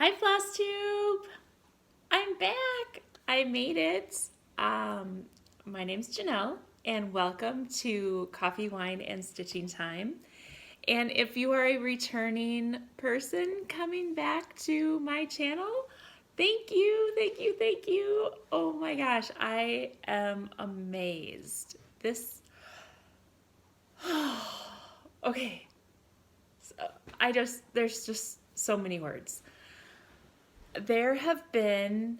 Hi, Floss Tube. I'm back. I made it. My name's Janelle, and welcome to Coffee, Wine, and Stitching Time. And if you are a returning person coming back to my channel, thank you, thank you, thank you. Oh my gosh, I am amazed. Okay, so there's just so many words. There have been,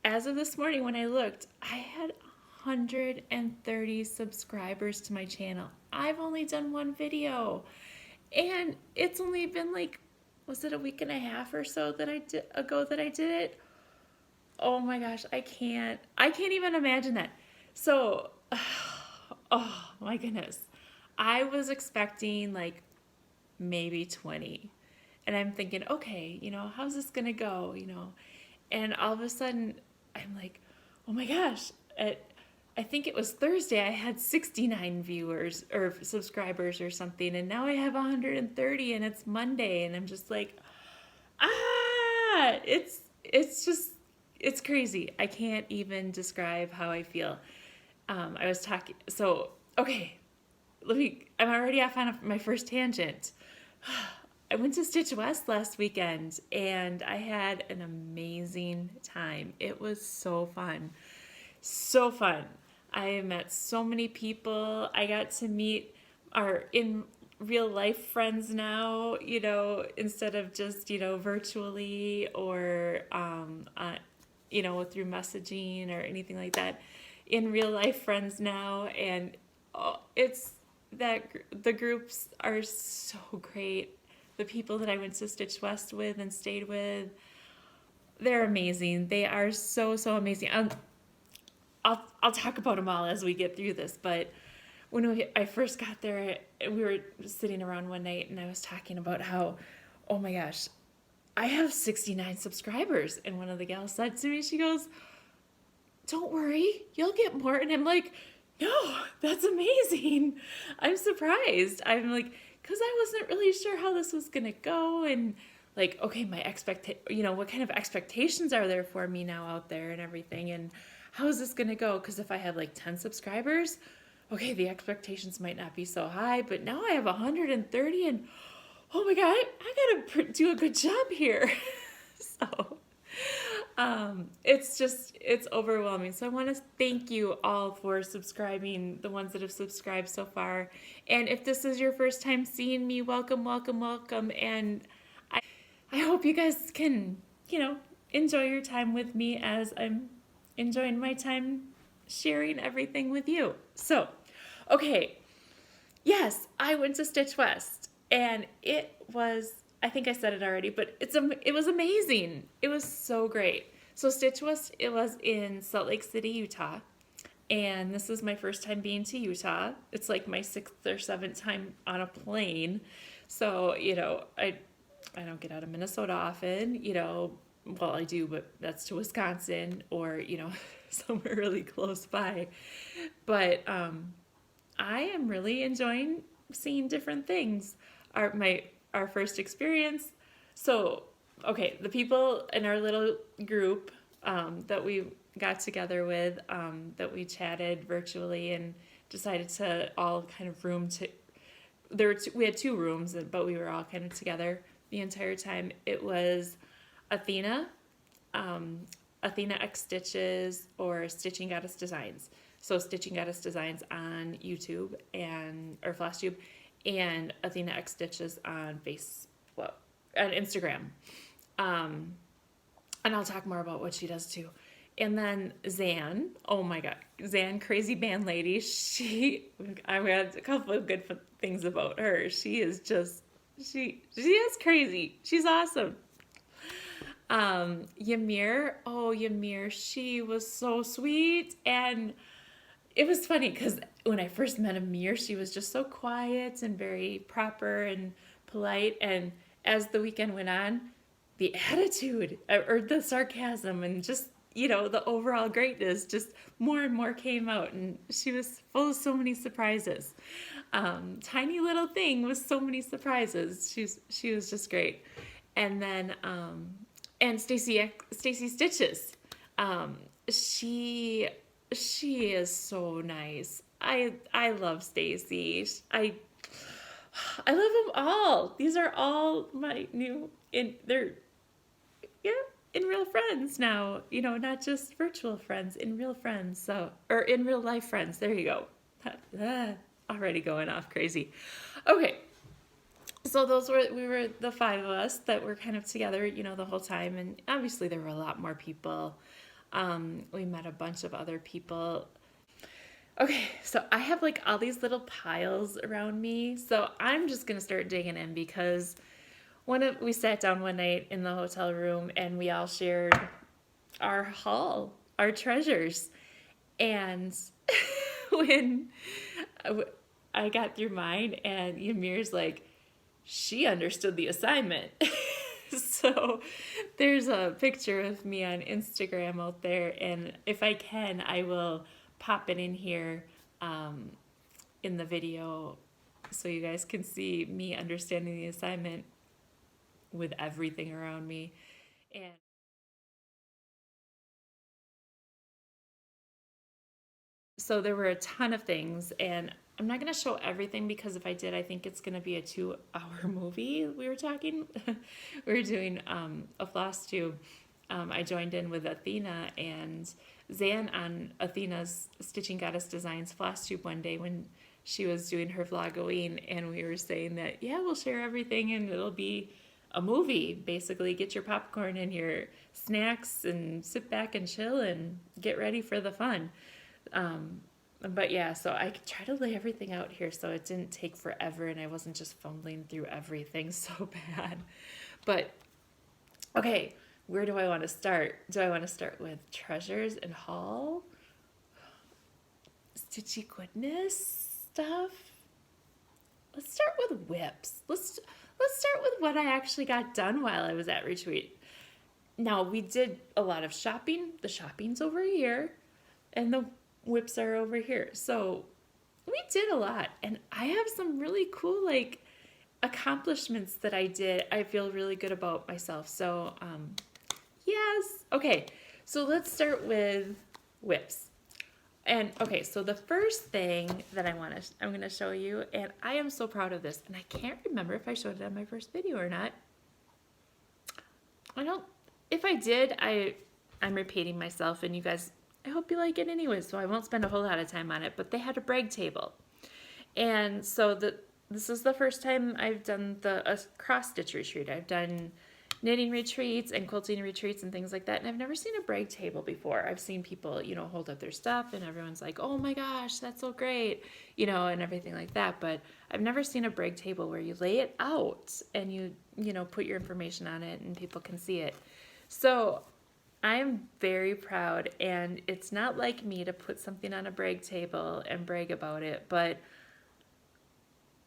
as of this morning when I looked, I had 130 subscribers to my channel. I've only done one video, and it's only been like, was it a week and a half or so that I did it? Oh my gosh, I can't even imagine that. So, oh my goodness. I was expecting like maybe 20. And I'm thinking, okay, how's this gonna go, And all of a sudden, I'm like, oh my gosh, I think it was Thursday, I had 69 viewers or subscribers or something, and now I have 130, and it's Monday, and I'm just like, it's crazy. I can't even describe how I feel. I was talking, so, okay, I'm already off on my first tangent. I went to Stitch West last weekend and I had an amazing time. It was so fun. So fun. I met so many people. I got to meet our in real life friends now, instead of just, virtually or, through messaging or anything like that. In real life friends now. And it's that the groups are so great. The people that I went to Stitch West with and stayed with, they're amazing. They are so, so amazing. I'll talk about them all as we get through this, but when I first got there, we were sitting around one night and I was talking about how, oh my gosh, I have 69 subscribers. And one of the gals said to me, she goes, don't worry, you'll get more. And I'm like, no, that's amazing. I'm surprised. I'm like, because I wasn't really sure how this was gonna go, and like, okay, what kind of expectations are there for me now out there and everything, and how is this gonna go? Because if I have like 10 subscribers, okay, the expectations might not be so high, but now I have 130, and oh my god, I gotta do a good job here. So it's overwhelming. So I want to thank you all for subscribing, the ones that have subscribed so far. And if this is your first time seeing me, welcome, welcome, welcome. And I hope you guys can, enjoy your time with me as I'm enjoying my time sharing everything with you. So, okay. Yes, I went to Stitch West and it was, I think I said it already, but it was amazing. It was so great. So Stitch West, it was in Salt Lake City, Utah. And this is my first time being to Utah. It's like my 6th or 7th time on a plane. So, I don't get out of Minnesota often, well, I do, but that's to Wisconsin or, somewhere really close by. But I am really enjoying seeing different things. Our first experience. So, okay, the people in our little group that we got together with, that we chatted virtually and decided to all kind of we had 2 rooms, but we were all kind of together the entire time. It was Athena, AthenaXstitches, or Stitching Goddess Designs. So Stitching Goddess Designs on YouTube or Floss Tube, and AthenaXstitches on Facebook, on Instagram. And I'll talk more about what she does too. And then Zan, oh my god, Zan, crazy band lady. I had a couple of good things about her. She is crazy. She's awesome. Yamir, she was so sweet. And it was funny because when I first met Yamir, she was just so quiet and very proper and polite. And as the weekend went on, the attitude or the sarcasm and just, the overall greatness just more and more came out. And she was full of so many surprises. Tiny little thing with so many surprises. She was just great. And then and Stacie Stitches. She is so nice. I love Stacie. I love them all. These are all my new they're in real friends now. You know, not just virtual friends, in real friends. So, or in real life friends. There you go. Already going off crazy. Okay. So we were the five of us that were kind of together, you know, the whole time, and obviously there were a lot more people. We met a bunch of other people. Okay, so I have like all these little piles around me, so I'm just gonna start digging in because we sat down one night in the hotel room and we all shared our haul, our treasures, and when I got through mine and Yamir's like, she understood the assignment. So there's a picture of me on Instagram out there, and if I can, I will pop it in here in the video so you guys can see me understanding the assignment with everything around me. And so there were a ton of things, and I'm not going to show everything because if I did, I think it's going to be a 2-hour movie. We were talking, we were doing a floss tube. I joined in with Athena and Zan on Athena's Stitching Goddess Designs floss tube one day when she was doing her vlogging, and we were saying that, yeah, we'll share everything and it'll be a movie. Basically, get your popcorn and your snacks and sit back and chill and get ready for the fun. But yeah, so I could try to lay everything out here so it didn't take forever and I wasn't just fumbling through everything so bad. But okay, where do I want to start? Do I want to start with treasures and haul? Stitchy Kindness stuff? Let's start with whips. Let's start with what I actually got done while I was at retreat. Now, we did a lot of shopping. The shopping's over here and the whips are over here. So we did a lot, and I have some really cool like accomplishments that I did. I feel really good about myself. So yes. Okay, so let's start with whips. And okay, so the first thing that I'm going to show you, and I am so proud of this, and I can't remember if I showed it on my first video or not. If I did, I'm repeating myself, and you guys, I hope you like it anyway, so I won't spend a whole lot of time on it, but they had a brag table. And so this is the first time I've done a cross-stitch retreat. I've done knitting retreats and quilting retreats and things like that, and I've never seen a brag table before. I've seen people, you know, hold up their stuff, and everyone's like, oh my gosh, that's so great, you know, and everything like that, but I've never seen a brag table where you lay it out and you know, put your information on it and people can see it. So I am very proud, and it's not like me to put something on a brag table and brag about it, but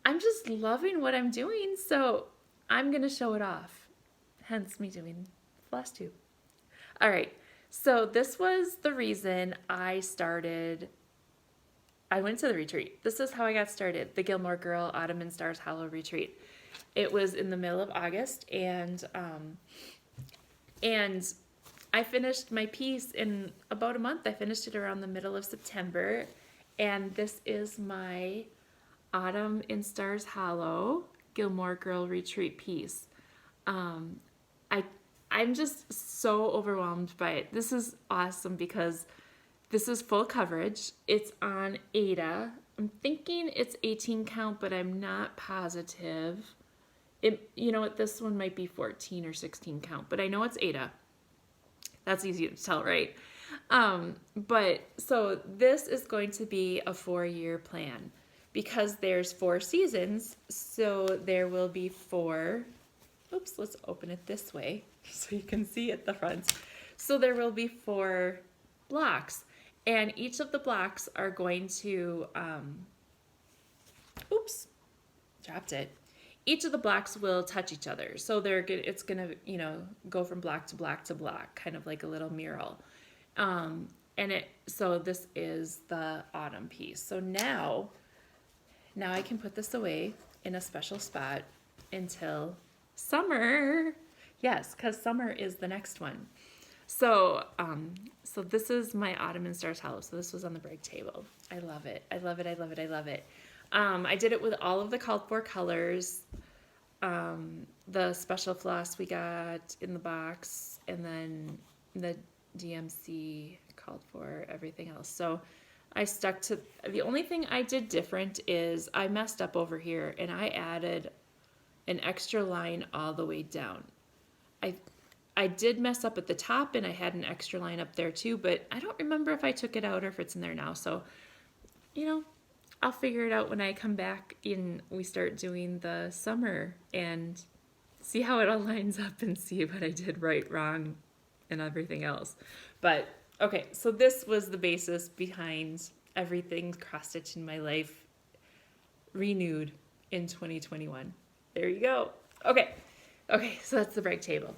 I'm just loving what I'm doing, so I'm going to show it off, hence me doing floss tube. All right, so this was the reason I went to the retreat. This is how I got started, the Gilmore Girl Autumn and Stars Hollow retreat. It was in the middle of August, and I finished my piece in about a month. I finished it around the middle of September, and this is my Autumn in Stars Hollow Gilmore Girl retreat piece. I'm just so overwhelmed by it. This is awesome because this is full coverage. It's on Ada. I'm thinking it's 18 count, but I'm not positive. You know what, this one might be 14 or 16 count, but I know it's Ada. That's easy to tell, right? But so this is going to be a 4-year plan because there's 4 seasons. So there will be 4, oops, let's open it this way so you can see at the front. So there will be 4 blocks, and each of the blocks are going to, oops, dropped it. Each of the blocks will touch each other. So it's going to, you know, go from block to block to block, kind of like a little mural. So this is the autumn piece. So now I can put this away in a special spot until summer. Yes, because summer is the next one. So, so this is my Autumn and Stars hollow. So this was on the break table. I love it. I love it. I love it. I love it. I did it with all of the called for colors. The special floss we got in the box, and then the DMC called for everything else. So I stuck to, the only thing I did different is I messed up over here and I added an extra line all the way down. I did mess up at the top and I had an extra line up there too, but I don't remember if I took it out or if it's in there now. So, you know, I'll figure it out when I come back and we start doing the summer and see how it all lines up and see what I did right, wrong, and everything else. But okay, so this was the basis behind everything cross-stitch in my life renewed in 2021. There you go. Okay, so that's the break table.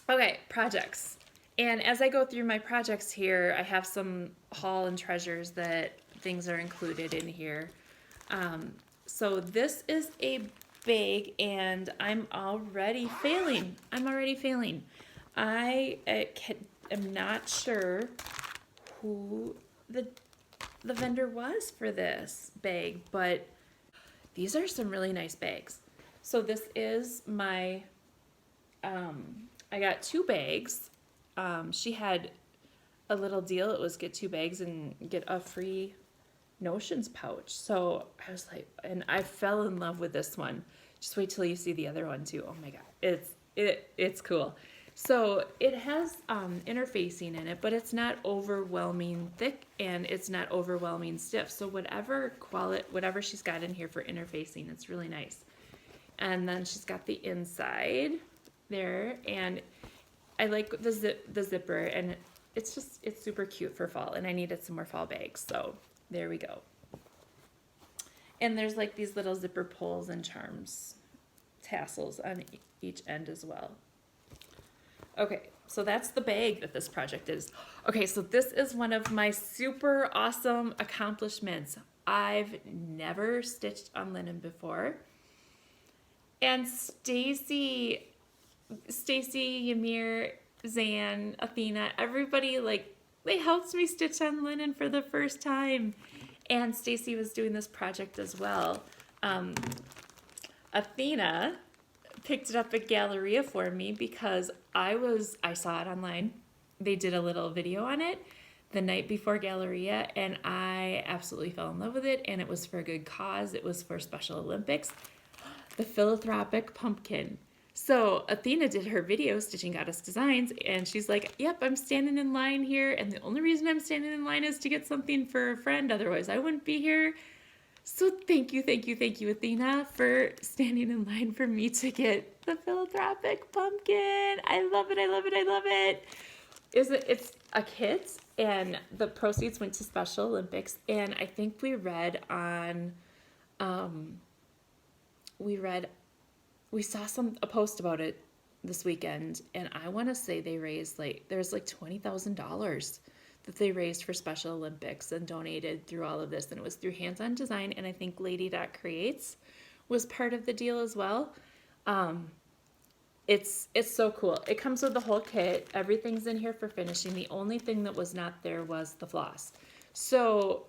Okay, projects. And as I go through my projects here, I have some haul and treasures that things are included in here. So this is a bag and I'm already failing. I am not sure who the vendor was for this bag, but these are some really nice bags. So this is my, I got 2 bags. She had a little deal. It was get 2 bags and get a free notions pouch. So I was like, and I fell in love with this one. Just wait till you see the other one too. Oh my God, it's cool. So it has interfacing in it, but it's not overwhelming thick and it's not overwhelming stiff. So whatever she's got in here for interfacing, it's really nice. And then she's got the inside there, and I like the zipper, and it's super cute for fall, and I needed some more fall bags, so there we go. And there's like these little zipper pulls and charms tassels on each end as well. Okay, so that's the bag that this project is. Okay, so this is one of my super awesome accomplishments. I've never stitched on linen before. And Stacie, Yamir, Zan, Athena, everybody, like, they helped me stitch on linen for the first time. And Stacie was doing this project as well. Athena picked it up at Galleria for me because I saw it online. They did a little video on it the night before Galleria, and I absolutely fell in love with it, and it was for a good cause. It was for Special Olympics. The philanthropic pumpkin. So Athena did her video, Stitching Goddess Designs, and she's like, yep, I'm standing in line here, and the only reason I'm standing in line is to get something for a friend, otherwise I wouldn't be here. So thank you, Athena, for standing in line for me to get the philanthropic pumpkin. I love it. It's a kit, and the proceeds went to Special Olympics, and I think we read on, we saw a post about it this weekend, and I want to say they raised there's like $20,000 that they raised for Special Olympics and donated through all of this, and it was through Hands-On Design, and I think Lady.Creates was part of the deal as well. It's so cool. It comes with the whole kit. Everything's in here for finishing. The only thing that was not there was the floss. So,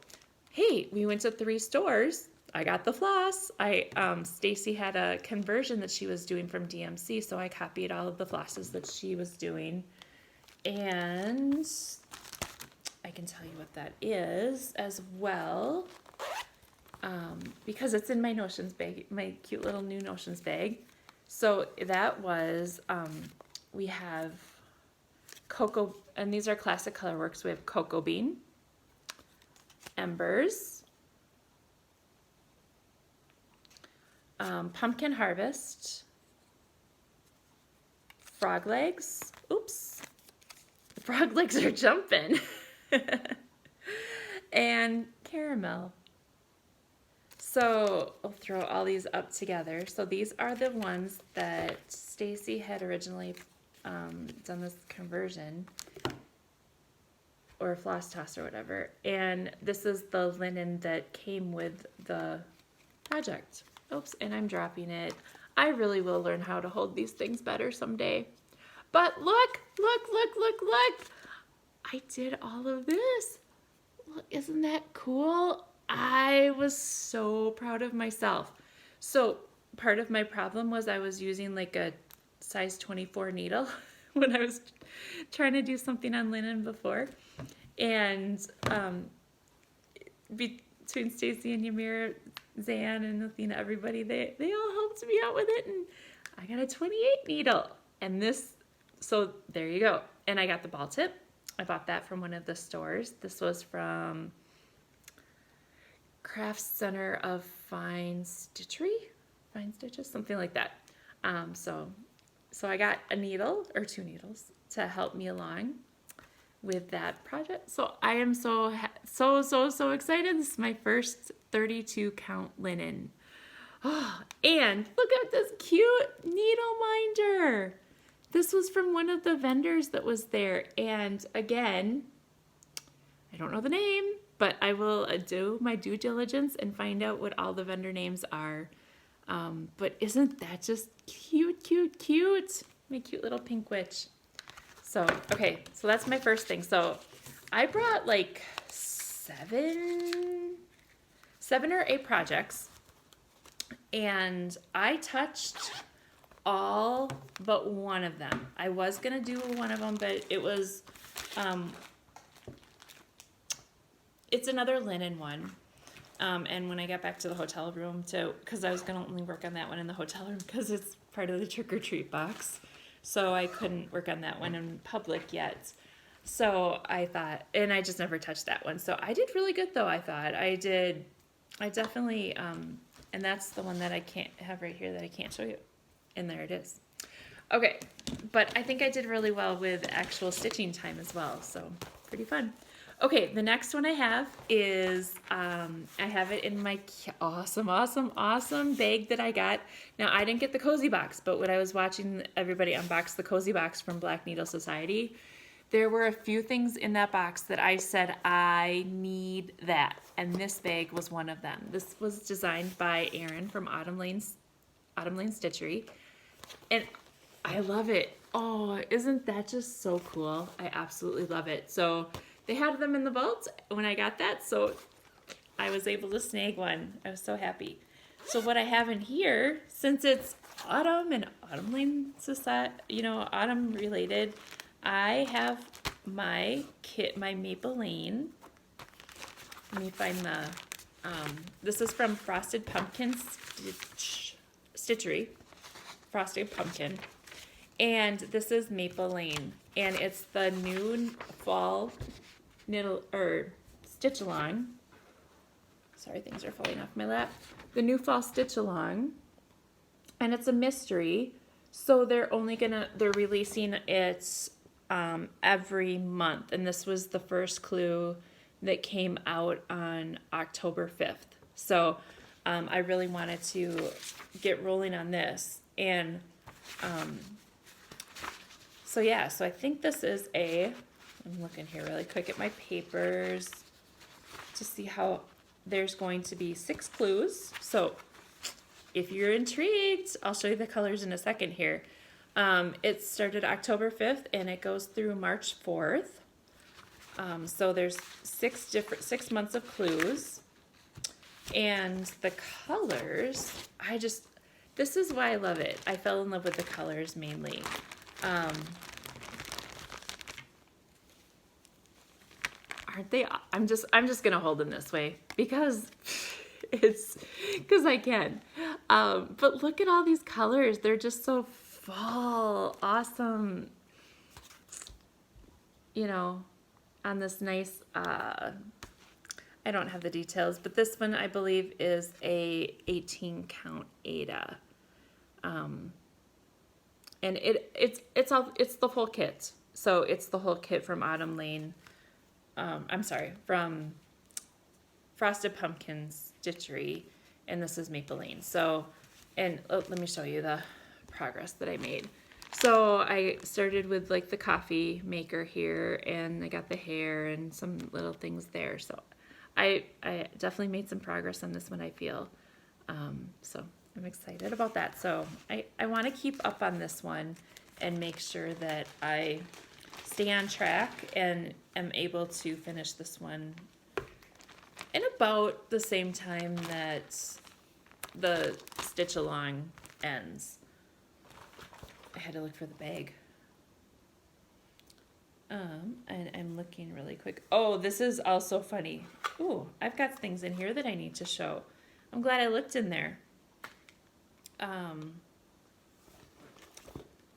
hey, we went to 3 stores. I got the floss. Stacie had a conversion that she was doing from DMC, so I copied all of the flosses that she was doing. And I can tell you what that is as well, because it's in my notions bag, my cute little new notions bag. So that was, we have cocoa, and these are classic colorworks. We have cocoa bean, embers, pumpkin harvest, frog legs. Oops, the frog legs are jumping. And caramel. So I'll throw all these up together. So these are the ones that Stacie had originally done this conversion or floss toss or whatever. And this is the linen that came with the project. Oops, and I'm dropping it. I really will learn how to hold these things better someday. But look, look, look, look, look. I did all of this. Look, isn't that cool? I was so proud of myself. So part of my problem was I was using like a size 24 needle when I was trying to do something on linen before. And between Stacie and Yamir, Zan and Athena, everybody, they all helped me out with it. And I got a 28 needle. And this, so there you go. And I got the ball tip. I bought that from one of the stores. This was from Craft Center of Fine Stitchery, Fine Stitches, something like that. So I got a needle or 2 needles to help me along with that project. So I am so excited. This is my first 32 count linen. Oh, and look at this cute Needleminder. This was from one of the vendors that was there. And again, I don't know the name, but I will do my due diligence and find out what all the vendor names are. But isn't that just cute, cute, cute? My cute little pink witch. So, okay, so that's my first thing. So I brought like 7 or 8 projects, and I touched all but one of them. I was gonna do one of them, but it was, it's another linen one. And when I got back to the hotel room because I was gonna only work on that one in the hotel room because it's part of the trick-or-treat box. So I couldn't work on that one in public yet. So I thought, and I just never touched that one. So I did really good though, I thought. I definitely, and that's the one that I can't have right here that I can't show you. And there it is. Okay, but I think I did really well with actual stitching time as well. So pretty fun. Okay, the next one I have is, I have it in my awesome bag that I got. Now, I didn't get the cozy box, but when I was watching everybody unbox the cozy box from Black Needle Society, there were a few things in that box that I said, I need that. And this bag was one of them. This was designed by Erin from Autumn Lane Stitchery. And I love it. Oh, isn't that just so cool? I absolutely love it. So they had them in the vault when I got that, so I was able to snag one. I was so happy. So what I have in here, since it's autumn and Autumn Lane Society, autumn related, I have my kit, my Maple Lane. Let me find the, this is from Frosted Pumpkin Stitchery, Frosted Pumpkin. And this is Maple Lane, and it's the new fall stitch along. Sorry, things are falling off my lap. The new fall stitch along, and it's a mystery. So they're releasing it every month, and this was the first clue that came out on October 5th. So I really wanted to get rolling on this, and so I think this is I'm looking here really quick at my papers to see how there's going to be 6 clues. So if you're intrigued, I'll show you the colors in a second here. It started October 5th and it goes through March 4th. So there's 6 months of clues. And the colors, this is why I love it. I fell in love with the colors mainly. Aren't they? I'm just gonna hold them this way because I can. But look at all these colors. They're just so fall, awesome. On this nice, I don't have the details, but this one I believe is a 18 count Aida. And it's the full kit. So it's the whole kit from Autumn Lane. From Frosted Pumpkins Stitchery, and this is Maple Lane. So, let me show you the progress that I made. So I started with like the coffee maker here, and I got the hair and some little things there. So I definitely made some progress on this one, I feel. So I'm excited about that. So I want to keep up on this one and make sure that I stay on track and am able to finish this one in about the same time that the stitch along ends. I had to look for the bag. And I'm looking really quick. Oh, this is also funny. Ooh, I've got things in here that I need to show. I'm glad I looked in there.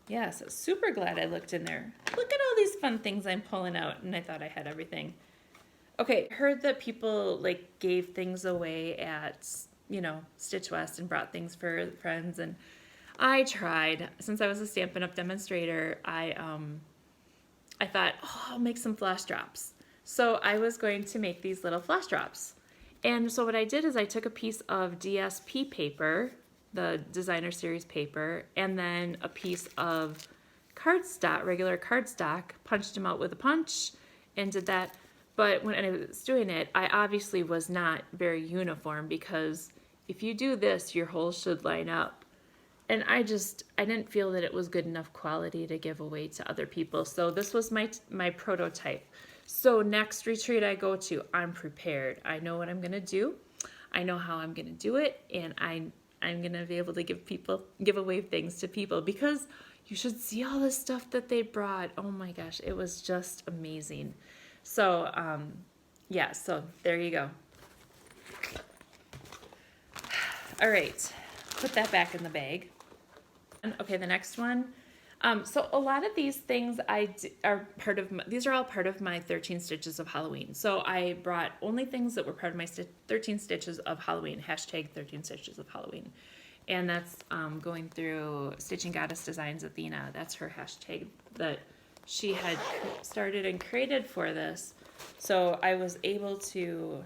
Yeah, so super glad I looked in there. Look at all these fun things I'm pulling out, and I thought I had everything. Okay, heard that people like gave things away at, you know, Stitch West and brought things for friends, and I tried. Since I was a Stampin' Up! Demonstrator, I thought, oh, I'll make some flash drops. So I was going to make these little flash drops. And so what I did is I took a piece of DSP paper, the designer series paper, and then a piece of cardstock, regular cardstock, punched them out with a punch and did that. But when I was doing it, I obviously was not very uniform, because if you do this, your holes should line up. And I didn't feel that it was good enough quality to give away to other people. So this was my prototype. So next retreat I go to, I'm prepared. I know what I'm gonna do. I know how I'm gonna do it, and I'm gonna be able to give away things to people, because you should see all the stuff that they brought. Oh my gosh, it was just amazing. So yeah, so there you go. All right, put that back in the bag. Okay, the next one. So a lot of these things are part of these are all part of my 13 Stitches of Halloween. So I brought only things that were part of my 13 Stitches of Halloween, hashtag 13 Stitches of Halloween. And that's going through Stitching Goddess Designs Athena. That's her hashtag that she had started and created for this. So I was able to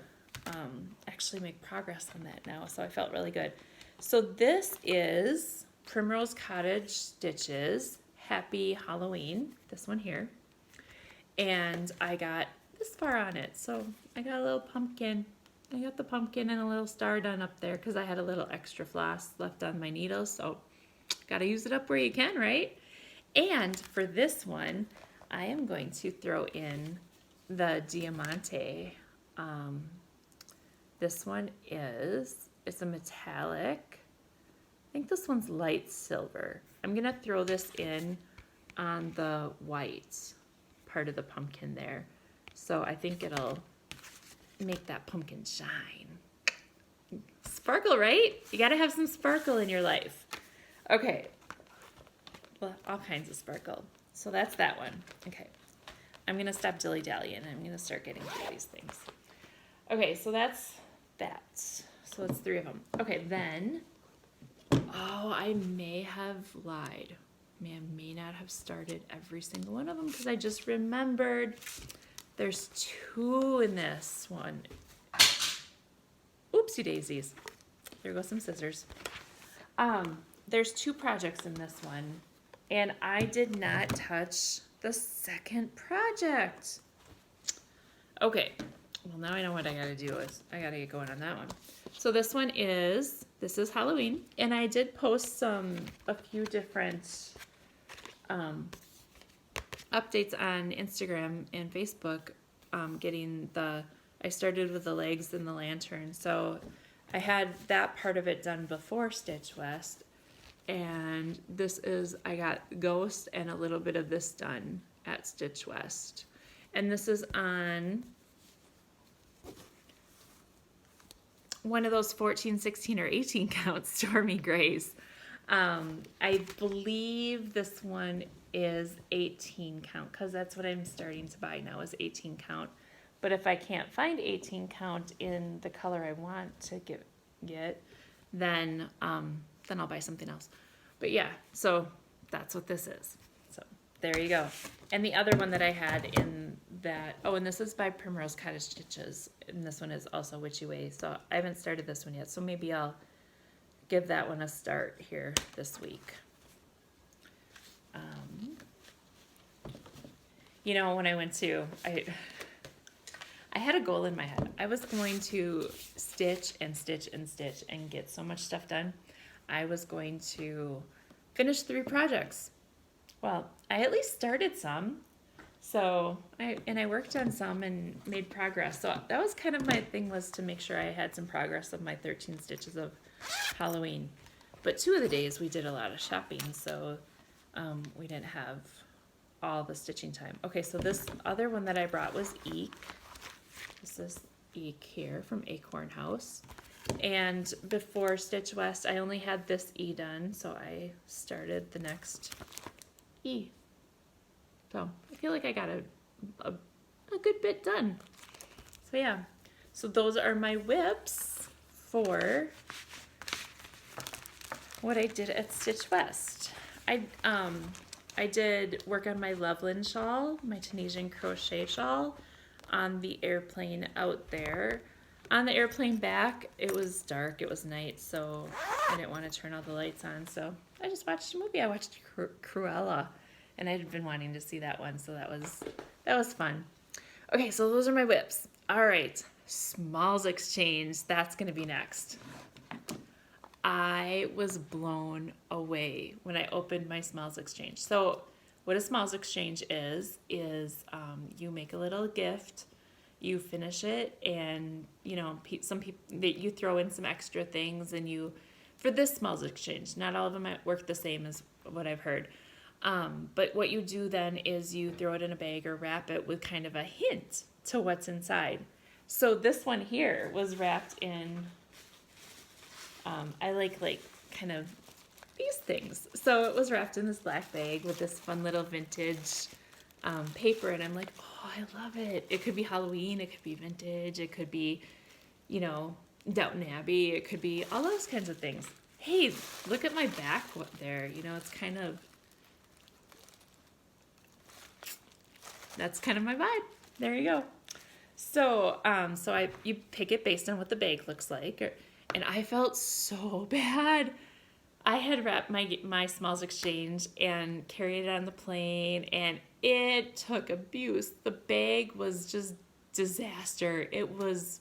actually make progress on that now. So I felt really good. So this is Primrose Cottage Stitches Happy Halloween, this one here. And I got this far on it. So I got a little pumpkin. I got the pumpkin and a little star done up there because I had a little extra floss left on my needles. So gotta use it up where you can, right? And for this one, I am going to throw in the Diamante. This one it's a metallic. I think this one's light silver. I'm gonna throw this in on the white part of the pumpkin there. So I think it'll make that pumpkin shine. Sparkle, right? You gotta have some sparkle in your life. Okay, well, all kinds of sparkle. So that's that one. Okay, I'm gonna stop dilly-dallying and I'm gonna start getting through these things. Okay, so that's that. So it's 3 of them. Okay, then, oh, I may have lied. I may not have started every single one of them because I just remembered there's 2 in this one. Oopsie daisies. There go some scissors. There's 2 projects in this one, and I did not touch the second project. Okay, well now I know what I gotta do is I gotta get going on that one. So this is Halloween, and I did post a few different updates on Instagram and Facebook, I started with the legs and the lantern. So I had that part of it done before Stitch West, and I got Ghost and a little bit of this done at Stitch West. And this is on one of those 14, 16, or 18 count Stormy Grays. I believe this one is 18 count because that's what I'm starting to buy now is 18 count. But if I can't find 18 count in the color I want to get, then I'll buy something else. But yeah, so that's what this is. So there you go. And the other one that I had in that, and this is by Primrose Cottage Stitches, and this one is also Witchy Way. So I haven't started this one yet, so maybe I'll give that one a start here this week. You know, when I went to, I had a goal in my head. I was going to stitch and stitch and stitch and get so much stuff done. I was going to finish 3 projects. Well, I at least started some. So I worked on some and made progress. So that was kind of my thing, was to make sure I had some progress of my 13 stitches of Halloween. But 2 of the days we did a lot of shopping, so we didn't have all the stitching time. Okay, so this other one that I brought was Eek. This is Eek here from Acorn House. And before Stitch West, I only had this E done, so I started the next E. So I feel like I got a good bit done. So yeah, so those are my whips for what I did at Stitch West. I did work on my Loveland shawl, my Tunisian crochet shawl, on the airplane out there. On the airplane back, it was dark, it was night, so I didn't want to turn all the lights on, so I just watched a movie. I watched Cruella, and I'd been wanting to see that one, so that was fun. Okay, so those are my whips. All right, Smalls Exchange, that's going to be next. I was blown away when I opened my Smalls Exchange. So what a Smalls Exchange is you make a little gift, you finish it, and you know, some people, you throw in some extra things, and you, for this Smalls Exchange, not all of them work the same as what I've heard, but what you do then is you throw it in a bag or wrap it with kind of a hint to what's inside. So this one here was wrapped in, I like kind of these things. So it was wrapped in this black bag with this fun little vintage paper, and I'm like, oh, I love it. It could be Halloween, it could be vintage, it could be, you know, Downton Abbey, it could be all those kinds of things. Hey, look at my back there. You know, it's kind of, that's kind of my vibe. There you go. So, you pick it based on what the bag looks like, and I felt so bad. I had wrapped my Smalls Exchange and carried it on the plane, and it took abuse. The bag was just disaster. It was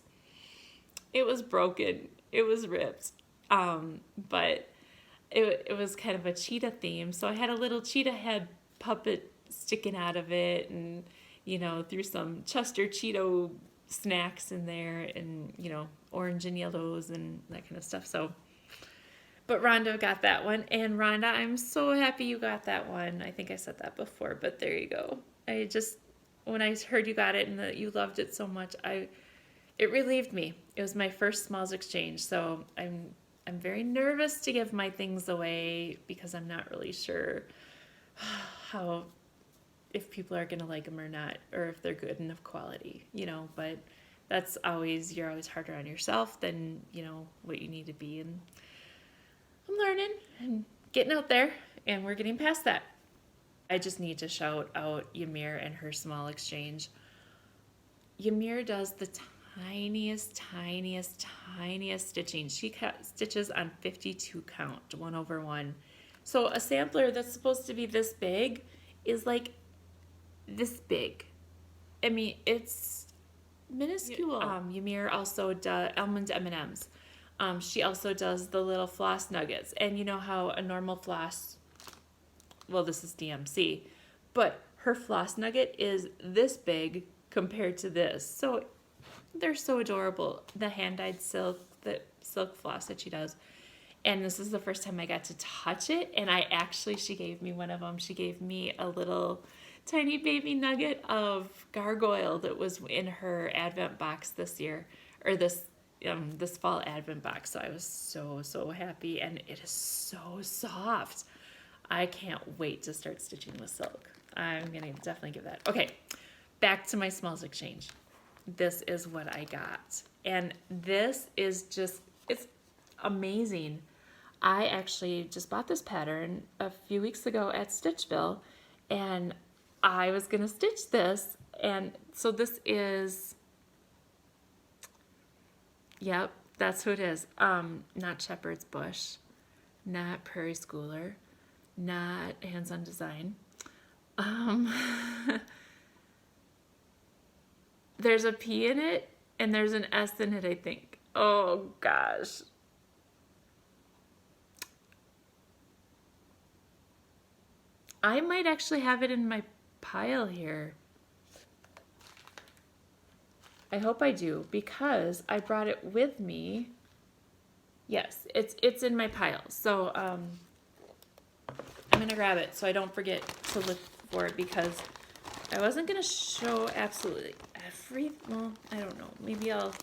broken. It was ripped. But it was kind of a cheetah theme, so I had a little cheetah head puppet sticking out of it, and you know, threw some Chester Cheeto snacks in there, and you know, orange and yellows and that kind of stuff. So, but Rhonda got that one, and Rhonda, I'm so happy you got that one. I think I said that before, but there you go. When I heard you got it and that you loved it so much, it relieved me. It was my first Smalls Exchange, so I'm very nervous to give my things away because I'm not really sure if people are going to like them or not, or if they're good enough quality, you know, but you're always harder on yourself than, you know, what you need to be. And I'm learning and getting out there, and we're getting past that. I just need to shout out Yamir and her Small Exchange. Yamir does the tiniest stitching. She stitches on 52 count, 1/1. So a sampler that's supposed to be this big is like this big. I mean, it's minuscule. Yamir also does almond M&Ms. She also does the little floss nuggets. And you know how a normal floss, well, this is DMC, but her floss nugget is this big compared to this. So they're so adorable. The hand-dyed silk, the silk floss that she does. And this is the first time I got to touch it. And she gave me one of them. She gave me a little tiny baby nugget of gargoyle that was in her Advent box this year, or this fall Advent box. So I was so happy, and it is so soft. I can't wait to start stitching with silk. I'm gonna definitely give that. Okay, back to my Smalls Exchange. This is what I got, and this is it's amazing. I actually just bought this pattern a few weeks ago at Stitchville, and I was gonna stitch this, and so this is, yep, that's who it is. Not Shepherd's Bush, not Prairie Schooler, not Hands-On Design. There's a P in it, and there's an S in it, I think. Oh gosh. I might actually have it in my pile here. I hope I do, because I brought it with me. Yes, it's in my pile. So I'm gonna grab it so I don't forget to look for it, because I wasn't gonna show absolutely well, I don't know. Maybe I'll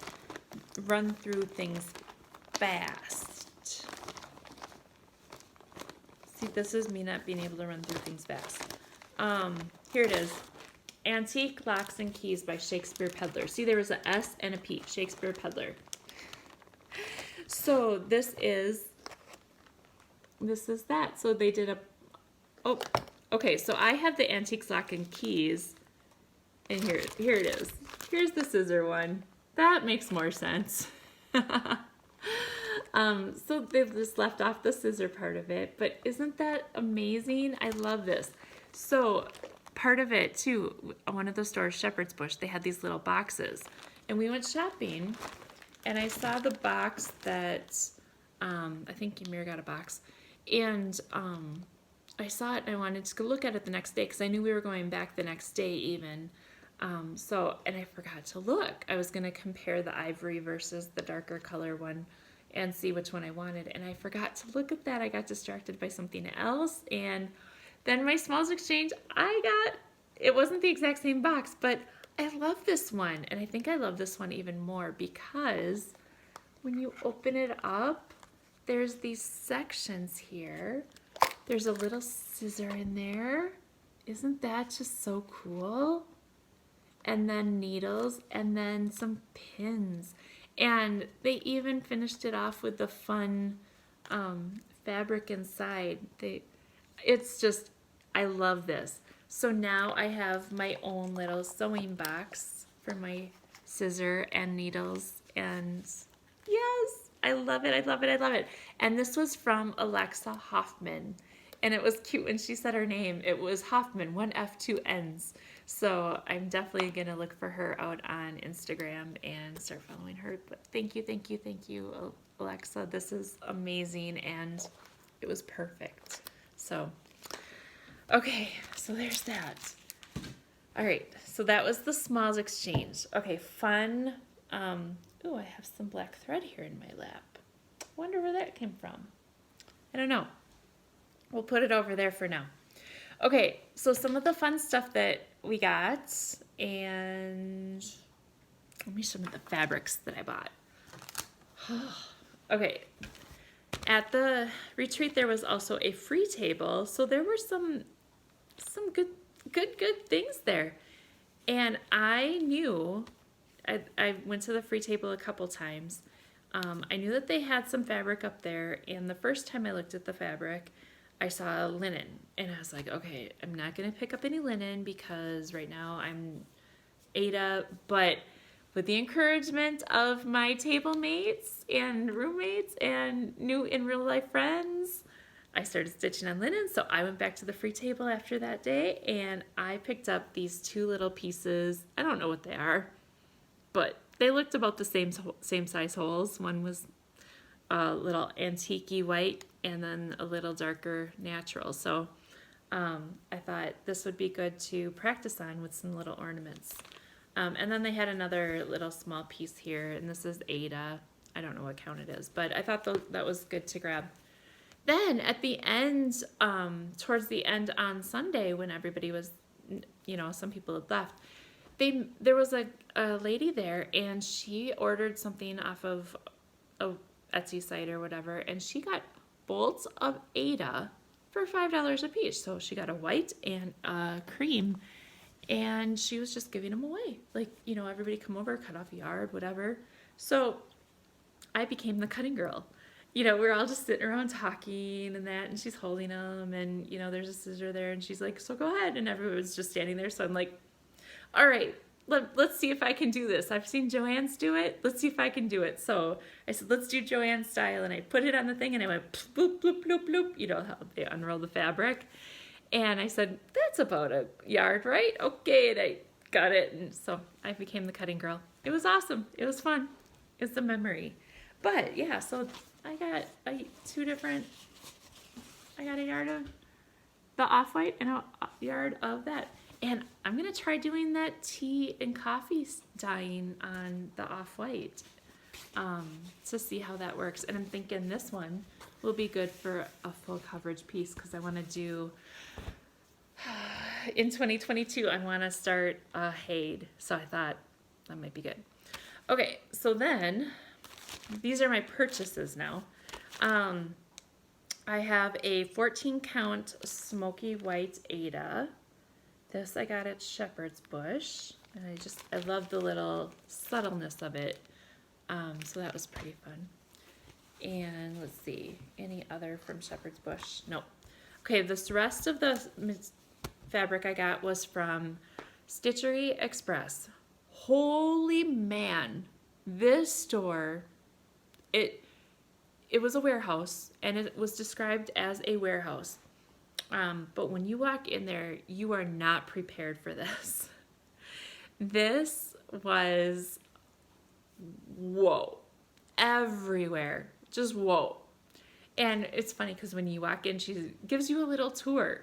run through things fast. See, this is me not being able to run through things fast. Here it is. Antique Locks and Keys by Shakespeare Peddler. See, there was an S and a P, Shakespeare Peddler. So this is that. So they did okay, so I have the Antiques Lock and Keys, and here it is. Here's the scissor one. That makes more sense. So they've just left off the scissor part of it, but isn't that amazing? I love this. So part of it too, one of the stores, Shepherd's Bush, they had these little boxes, and we went shopping, and I saw the box that I think Yamir got a box, and I saw it and I wanted to go look at it the next day because I knew we were going back the next day even. And I forgot to look. I was going to compare the ivory versus the darker color one and see which one I wanted, and I forgot to look at that. I got distracted by something else, and then my Smalls Exchange, it wasn't the exact same box, but I love this one, and I think I love this one even more because when you open it up, there's these sections here. There's a little scissor in there. Isn't that just so cool? And then needles, and then some pins. And they even finished it off with the fun fabric inside. It's just, I love this. So now I have my own little sewing box for my scissor and needles, and yes, I love it, I love it, I love it. And this was from Alexa Hoffman, and it was cute when she said her name. It was Hoffman, 1 F 2 N's. So I'm definitely gonna look for her out on Instagram and start following her. But thank you, Alexa. This is amazing, and it was perfect. So okay, so there's that. All right, so that was the Smalls Exchange. Okay, fun. Oh, I have some black thread here in my lap. Wonder where that came from. I don't know. We'll put it over there for now. Okay, so some of the fun stuff that we got, and let me show you the fabrics that I bought. Okay, at the retreat there was also a free table, so there were some good things there. And I knew, I went to the free table a couple times. I knew that they had some fabric up there, and the first time I looked at the fabric, I saw linen, and I was like, okay, I'm not going to pick up any linen because right now I'm Ada, but with the encouragement of my table mates and roommates and new in real life friends, I started stitching on linen. So I went back to the free table after that day, and I picked up these 2 little pieces. I don't know what they are, but they looked about the same size holes. One was a little antique-y white, and then a little darker natural. So I thought this would be good to practice on with some little ornaments. And then they had another little small piece here, and this is Ada. I don't know what count it is, but I thought that was good to grab. Then at the end, towards the end on Sunday, when everybody was, some people had left, there was a lady there, and she ordered something off of a Etsy site or whatever, and she got bolts of Ada for $5 a piece. So she got a white and a cream, and she was just giving them away. Like, everybody come over, cut off a yard, whatever. So I became the cutting girl. We're all just sitting around talking and that, and she's holding them, and, there's a scissor there, and she's like, so go ahead. And everyone's just standing there. So I'm like, all right, let's see if I can do this. I've seen Joanne's do it. Let's see if I can do it. So I said, let's do Joanne's style. And I put it on the thing, and I went bloop, bloop, bloop, bloop. You know how they unroll the fabric. And I said, that's about a yard, right? Okay, and I got it. And so I became the cutting girl. It was awesome. It was fun. It's a memory. But yeah, so I got a yard of the off-white and a yard of that. And I'm gonna try doing that tea and coffee dyeing on the off-white to see how that works. And I'm thinking this one will be good for a full coverage piece because I want to do, in 2022, I want to start a Hade. So I thought that might be good. Okay, so then these are my purchases now. I have a 14 count smoky white Ada. This I got at Shepherd's Bush, and I love the little subtleness of it. So that was pretty fun. And let's see, any other from Shepherd's Bush? Nope. Okay, this rest of the fabric I got was from Stitchery Express. Holy man, this store, it was a warehouse, and it was described as a warehouse. But when you walk in there, you are not prepared for this. This was, whoa, everywhere, just whoa. And it's funny because when you walk in, she gives you a little tour.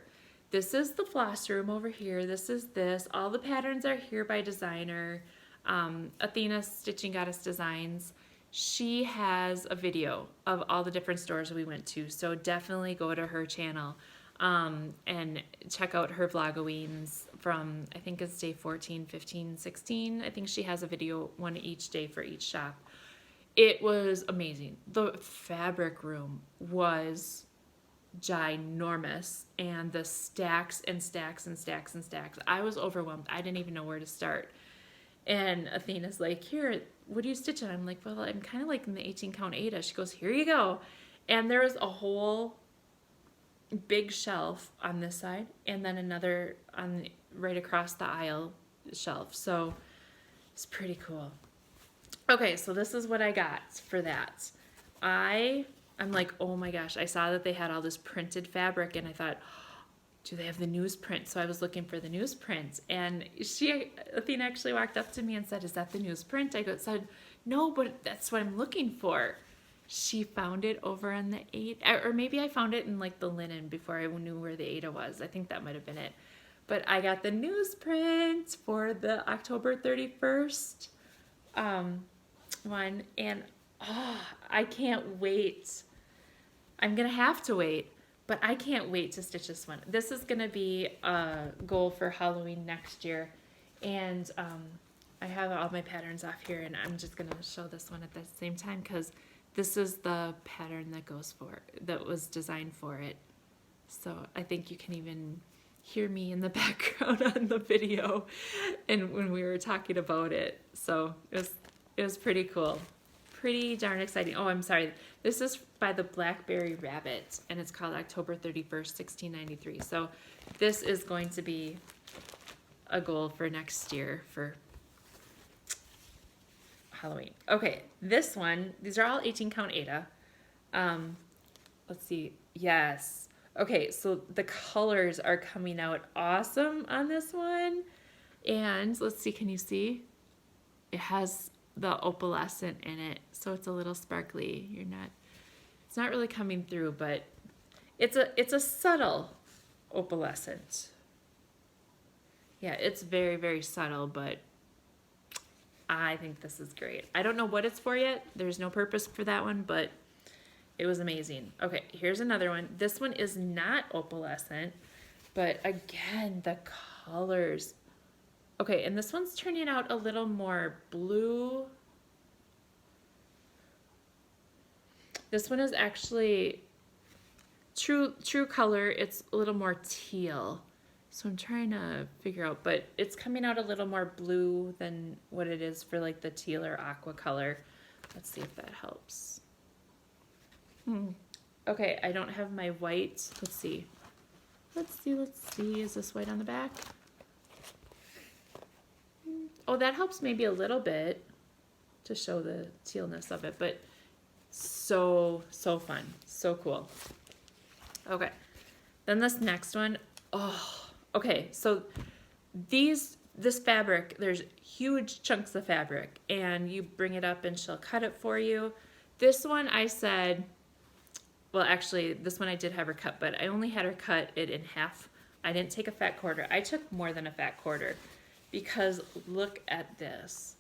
This is the floss room over here. This is this. All the patterns are here by designer. Athena Stitching Goddess Designs. She has a video of all the different stores we went to. So definitely go to her channel and check out her vlogowings from, I think it's day 14, 15, 16. I think she has a video, one each day for each shop. It was amazing. The fabric room was ginormous, and the stacks and stacks and stacks and stacks. I was overwhelmed. I didn't even know where to start. And Athena's like, here, what do you stitch on? I'm like, well, I'm kind of like in the 18 count Ada. She goes, here you go. And there was a whole big shelf on this side, and then another on right across the aisle shelf. So it's pretty cool. Okay, so this is what I got for that. I'm like, oh my gosh, I saw that they had all this printed fabric, and I thought, do they have the newsprint? So I was looking for the newsprint, and Athena actually walked up to me and said, is that the newsprint? I said, no, but that's what I'm looking for. She found it over on the Ada, or maybe I found it in like the linen before I knew where the Ada was. I think that might have been it. But I got the newsprint for the October 31st one, and I can't wait. I'm gonna have to wait, but I can't wait to stitch this one. This is gonna be a goal for Halloween next year, and I have all my patterns off here, and I'm just gonna show this one at the same time because this is the pattern that was designed for it. So I think you can even hear me in the background on the video, and when we were talking about it. So it was pretty cool. Pretty darn exciting. Oh, I'm sorry. This is by the Blackberry Rabbit, and it's called October 31st, 1693. So this is going to be a goal for next year for Halloween. Okay, this one, these are all 18 count Ada. Let's see. Yes. Okay, so the colors are coming out awesome on this one. And let's see, can you see? It has the opalescent in it, so it's a little sparkly. It's not really coming through, but it's a subtle opalescent. Yeah, it's very, very subtle, but I think this is great. I don't know what it's for yet. There's no purpose for that one, but it was amazing. Okay, here's another one. This one is not opalescent, but again, the colors. Okay, and this one's turning out a little more blue. This one is actually true color. It's a little more teal. So I'm trying to figure out, but it's coming out a little more blue than what it is for like the teal or aqua color. Let's see if that helps. Okay, I don't have my white. Let's see. Let's see. Is this white on the back? Oh, that helps maybe a little bit to show the tealness of it, but so fun. So cool. Okay, then this next one. Oh, okay, so this fabric, there's huge chunks of fabric, and you bring it up and she'll cut it for you. This one I said, well, actually, this one I did have her cut, but I only had her cut it in half. I didn't take a fat quarter. I took more than a fat quarter because look at this.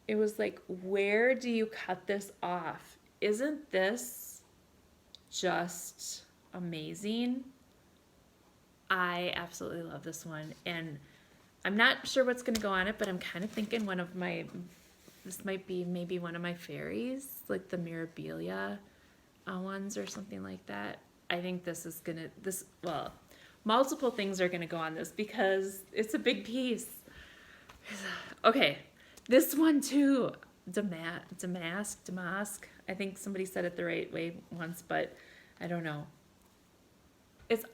It was like, where do you cut this off? Isn't this just amazing? I absolutely love this one. And I'm not sure what's going to go on it, but I'm kind of thinking this might be maybe one of my fairies, like the Mirabilia ones or something like that. I think this is going to, well, multiple things are going to go on this because it's a big piece. Okay, this one too, Damask. I think somebody said it the right way once, but I don't know. It's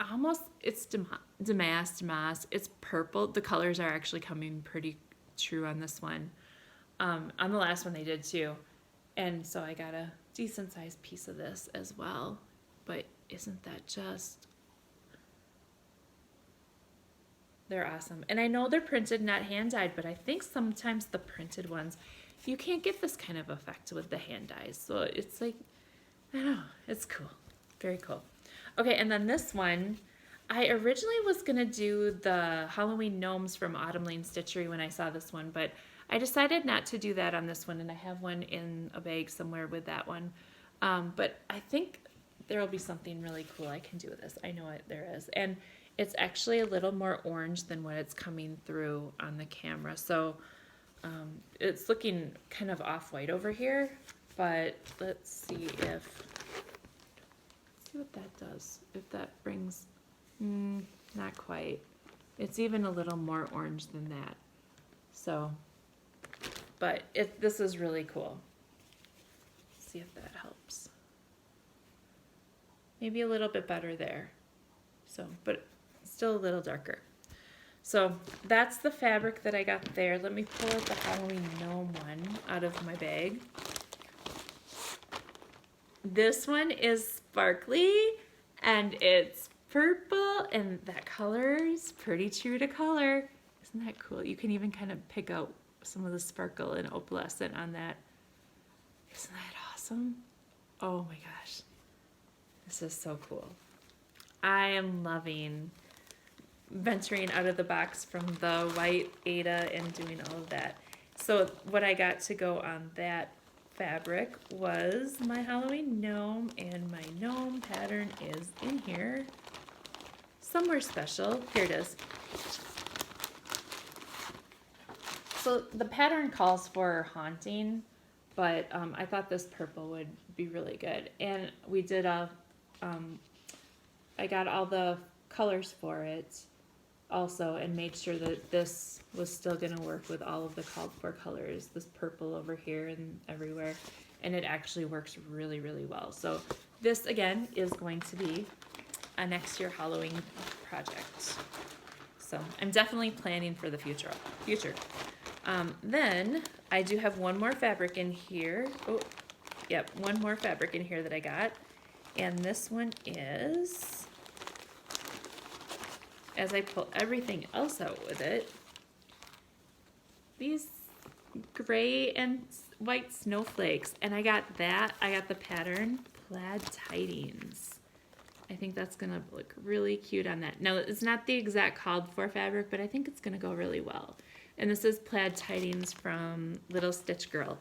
Damask. It's purple. The colors are actually coming pretty true on this one. On the last one they did too. And so I got a decent sized piece of this as well. But isn't that just... They're awesome. And I know they're printed, not hand-dyed, but I think sometimes the printed ones, you can't get this kind of effect with the hand dyes. So it's like, I don't know, it's cool. Very cool. Okay, and then this one, I originally was going to do the Halloween gnomes from Autumn Lane Stitchery when I saw this one, but I decided not to do that on this one, and I have one in a bag somewhere with that one. But I think there will be something really cool I can do with this. I know there is. And it's actually a little more orange than what it's coming through on the camera. So it's looking kind of off-white over here, but let's see what that does. If that brings, not quite. It's even a little more orange than that. So, but this is really cool. Let's see if that helps. Maybe a little bit better there. So, but still a little darker. So that's the fabric that I got there. Let me pull out the Halloween gnome one out of my bag. This one is sparkly and it's purple, and that color is pretty true to color. Isn't that cool? You can even kind of pick out some of the sparkle and opalescent on that. Isn't that awesome? Oh my gosh. This is so cool. I am loving venturing out of the box from the white Ada and doing all of that. So what I got to go on that fabric was my Halloween gnome, and my gnome pattern is in here somewhere special. Here it is. So the pattern calls for haunting, but I thought this purple would be really good. And we did I got all the colors for it also, and made sure that this was still going to work with all of the called for colors, this purple over here and everywhere, and it actually works really, really well. So this again is going to be a next year Halloween project. So I'm definitely planning for the future. Then I do have one more fabric in here. Oh, yep, one more fabric in here that I got, and this one is, as I pull everything else out with it, these gray and white snowflakes. And I got the pattern Plaid Tidings. I think that's gonna look really cute on that. Now, it's not the exact called for fabric, but I think it's gonna go really well. And this is Plaid Tidings from Little Stitch Girl.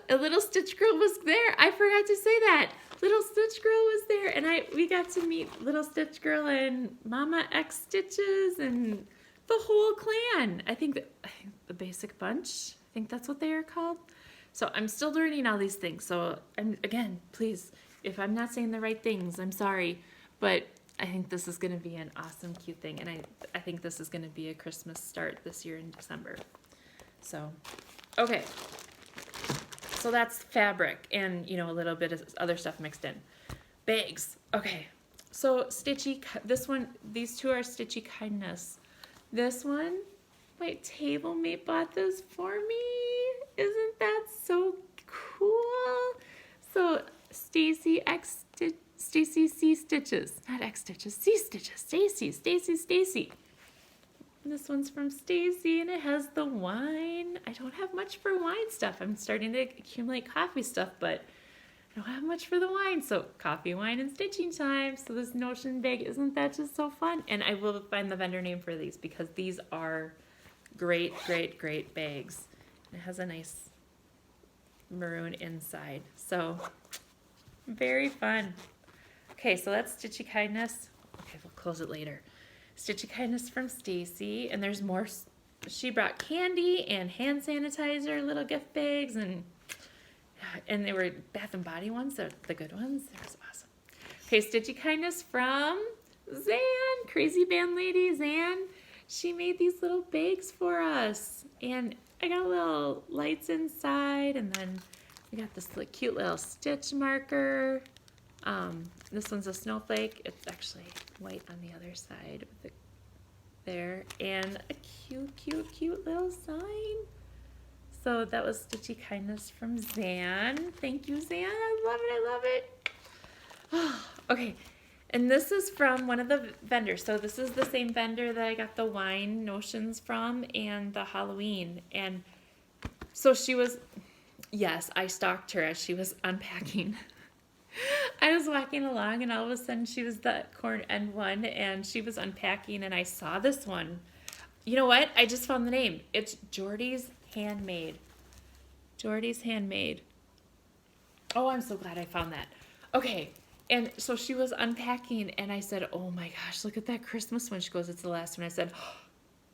A Little Stitch Girl was there. I forgot to say that. Little Stitch Girl was there, and we got to meet Little Stitch Girl and AthenaXstitches and the whole clan. I think the Basic Bunch. I think that's what they are called. So I'm still learning all these things. So again, please, if I'm not saying the right things, I'm sorry, but I think this is going to be an awesome, cute thing, and I think this is going to be a Christmas start this year in December. So, okay. So that's fabric and, you know, a little bit of other stuff mixed in. Bags. Okay. So these two are Stitchy Kindness. This one, my table mate bought this for me. Isn't that so cool? So Stacie C Stitches. Not X Stitches, C Stitches. Stacie. This one's from Stacie, and it has the wine. I don't have much for wine stuff. I'm starting to accumulate coffee stuff, but I don't have much for the wine, so coffee, wine, and stitching time. So this Notion bag, isn't that just so fun? And I will find the vendor name for these because these are great, great, great bags. It has a nice maroon inside. So very fun. Okay, so that's Stitchy Kindness. Okay, we'll close it later. Stitchy Kindness from Stacie, and there's more. She brought candy and hand sanitizer, little gift bags, and they were Bath and Body ones, the good ones. That was awesome. Okay, Stitchy Kindness from Zan, crazy band lady Zan. She made these little bags for us, and I got little lights inside, and then we got this cute little stitch marker. This one's a snowflake. It's actually white on the other side with there, and a cute, cute, cute little sign. So that was Stitchy Kindness from Zan. Thank you, Zan. I love it. I love it. Okay, and this is from one of the vendors. So this is the same vendor that I got the wine notions from and the Halloween. And so she was, yes, I stalked her as she was unpacking. I was walking along and all of a sudden she was the corn end one and she was unpacking and I saw this one. You know what? I just found the name. It's JordysHandmade. JordysHandmade. Oh, I'm so glad I found that. Okay. And so she was unpacking and I said, oh my gosh, look at that Christmas one. She goes, it's the last one. I said, oh,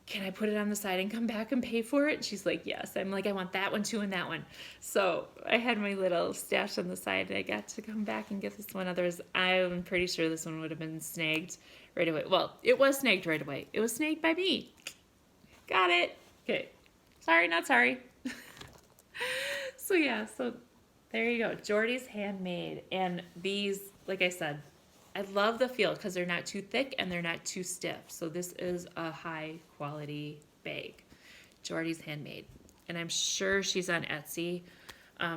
can I put it on the side and come back and pay for it? And she's like, yes. I'm like, I want that one too and that one. So I had my little stash on the side and I got to come back and get this one. Others, I'm pretty sure this one would have been snagged right away. Well, it was snagged right away. It was snagged by me. Got it. Okay. Sorry, not sorry. So yeah, so there you go. JordysHandmade. And these, like I said, I love the feel because they're not too thick and they're not too stiff. So this is a high quality bag. JordysHandmade. And I'm sure she's on Etsy.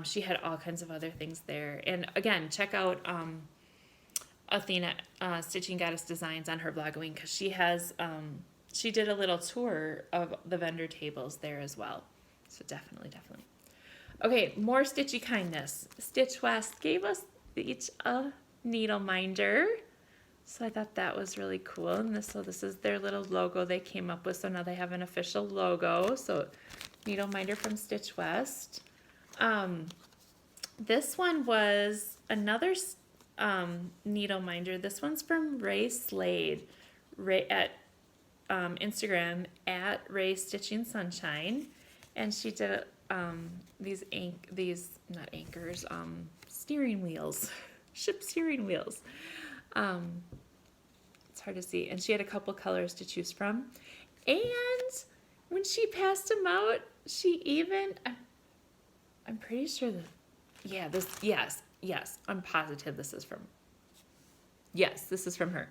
She had all kinds of other things there. And again, check out Athena Stitching Goddess Designs on her blogwing because she has, she did a little tour of the vendor tables there as well. So definitely. Okay, more Stitchy Kindness. Stitch West gave us each a Needleminder. So I thought that was really cool. And this is their little logo they came up with. So now they have an official logo. So Needleminder from Stitch West. This one was another Needleminder. This one's from Ray Slade. Ray at Instagram at Ray Stitching Sunshine. And she did these not anchors, steering wheels. Ship steering wheels. It's hard to see. And she had a couple colors to choose from. And when she passed them out, she even, I'm pretty sure that, yeah, yes, I'm positive this is from, yes, this is from her.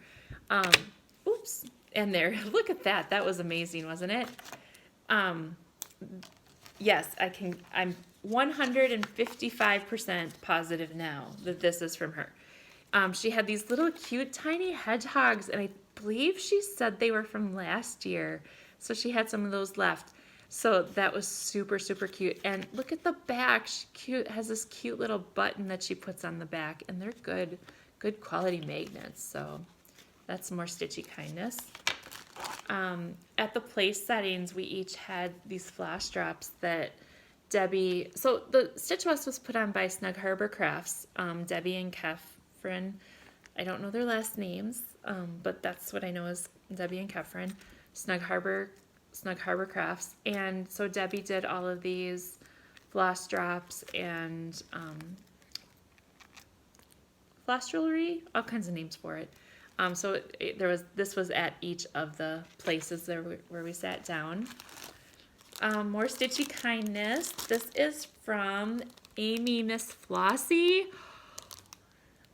Oops. And there, look at that. That was amazing, wasn't it? Yes, I'm 155% positive now that this is from her. She had these little cute tiny hedgehogs, and I believe she said they were from last year. So she had some of those left. So that was super, super cute. And look at the back. She has this cute little button that she puts on the back, and they're good quality magnets. So that's more Stitchy Kindness. At the place settings, we each had these flash drops that Debbie, so the Stitch West was put on by Snug Harbor Crafts, Debbie and Keph. I don't know their last names, but that's what I know is Debbie and Keph, Snug Harbor Crafts. And so Debbie did all of these floss drops and floss jewelry, all kinds of names for it. So this was at each of the places there where we sat down. More Stitchy Kindness. This is from Amy Miss Flossie.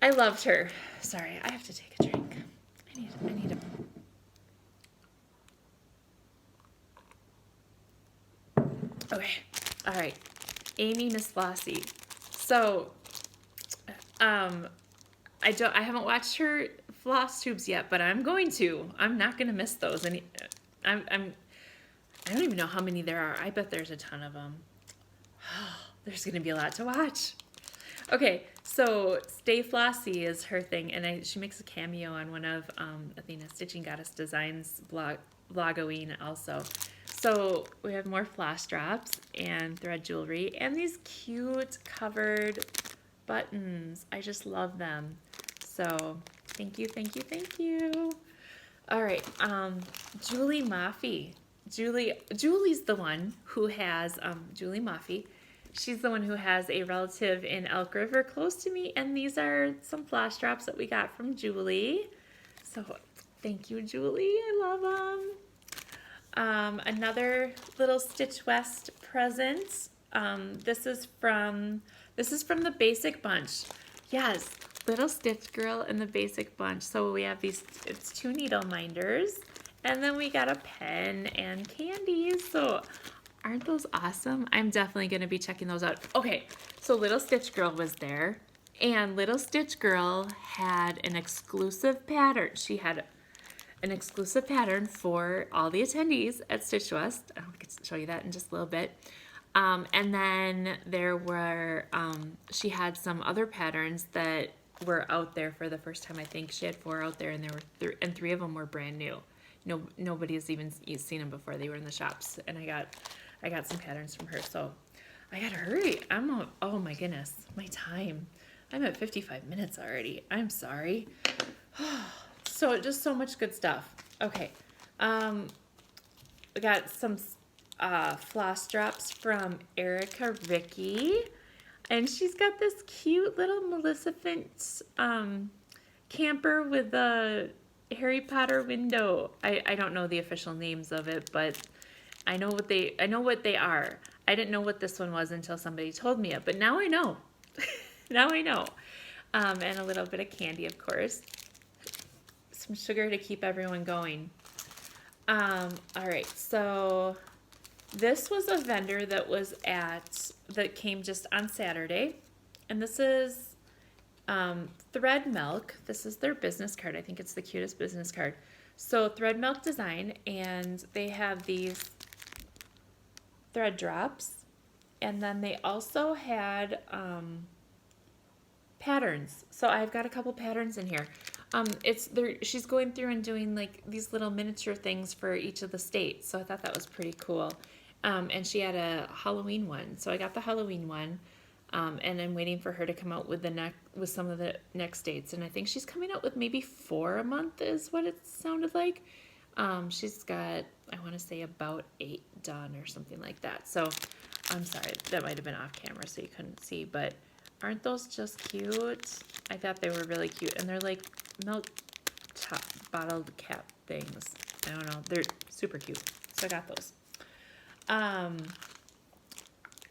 I loved her. Sorry, I have to take a drink. I need a... Okay. All right. Amy Miss Flossie. So, I haven't watched her floss tubes yet, but I'm going to. I'm not going to miss those. And I don't even know how many there are. I bet there's a ton of them. There's going to be a lot to watch. Okay, so Stay Flossy is her thing, and she makes a cameo on one of Athena Stitching Goddess Designs vlogoween also. So we have more floss drops and thread jewelry and these cute covered buttons. I just love them. So thank you, thank you, thank you. All right, Julie Maffey. Julie's the one who has Julie Maffey. She's the one who has a relative in Elk River close to me, and these are some floss drops that we got from Julie. So thank you, Julie. I love them. Another little Stitch West present. This is from the Basic Bunch. Yes, little Stitch Girl in the Basic Bunch. So we have these. It's 2 Needleminders, and then we got a pen and candies. So aren't those awesome? I'm definitely going to be checking those out. Okay, so Little Stitch Girl was there, and Little Stitch Girl had an exclusive pattern. She had an exclusive pattern for all the attendees at Stitch West. I'll get to show you that in just a little bit. And then there were, she had some other patterns that were out there for the first time. I think she had 4 out there, and there were 3 of them were brand new. Nobody has even seen them before. They were in the shops, and I got some patterns from her. So I gotta hurry. Oh my goodness, my time. I'm at 55 minutes already. I'm sorry. So just so much good stuff. Okay, we got some floss drops from Erica Ricky, and she's got this cute little Maleficent camper with a Harry Potter window. I don't know the official names of it, but I know what they are. I didn't know what this one was until somebody told me it, but now I know. Now I know. And a little bit of candy, of course. Some sugar to keep everyone going. All right, so this was a vendor that came just on Saturday, and this is Thread Milk. This is their business card. I think it's the cutest business card. So Thread Milk Design, and they have these thread drops, and then they also had patterns. So I've got a couple patterns in here. She's going through and doing like these little miniature things for each of the states. So I thought that was pretty cool. And she had a Halloween one. So I got the Halloween one. And I'm waiting for her to come out with with some of the next dates. And I think she's coming out with maybe 4 a month is what it sounded like. She's got, I want to say about 8 done or something like that. So I'm sorry, that might have been off camera so you couldn't see, but aren't those just cute? I thought they were really cute. And they're like milk bottled cap things. I don't know. They're super cute. So I got those.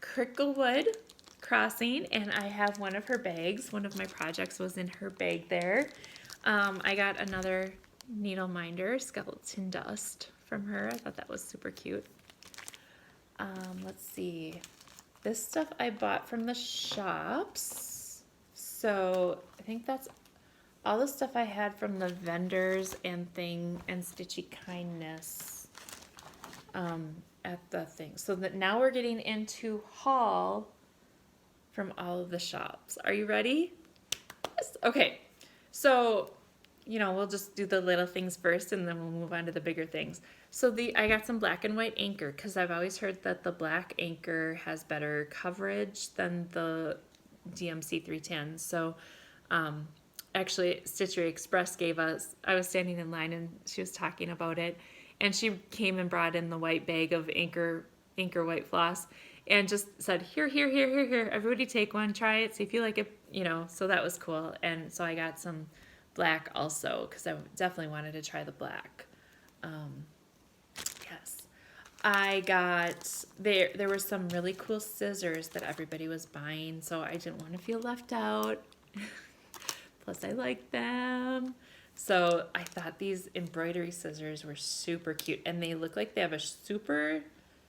Cricklewood Crossing, and I have one of her bags. One of my projects was in her bag there. I got another Needleminder Skeleton Dust from her. I thought that was super cute. Let's see. This stuff I bought from the shops. So I think that's all the stuff I had from the vendors and Stitchy Kindness at the thing. So that now we're getting into haul from all of the shops. Are you ready? Yes. Okay. So, we'll just do the little things first and then we'll move on to the bigger things. So I got some black and white anchor because I've always heard that the black anchor has better coverage than the DMC 310. So actually Stitchery Express I was standing in line and she was talking about it, and she came and brought in the white bag of anchor white floss and just said, here, everybody take one, try it, see if you like it, so that was cool. And so I got some black also because I definitely wanted to try the black. Yes. I got, there were some really cool scissors that everybody was buying, so I didn't want to feel left out. Plus I like them. So I thought these embroidery scissors were super cute, and they look like they have a super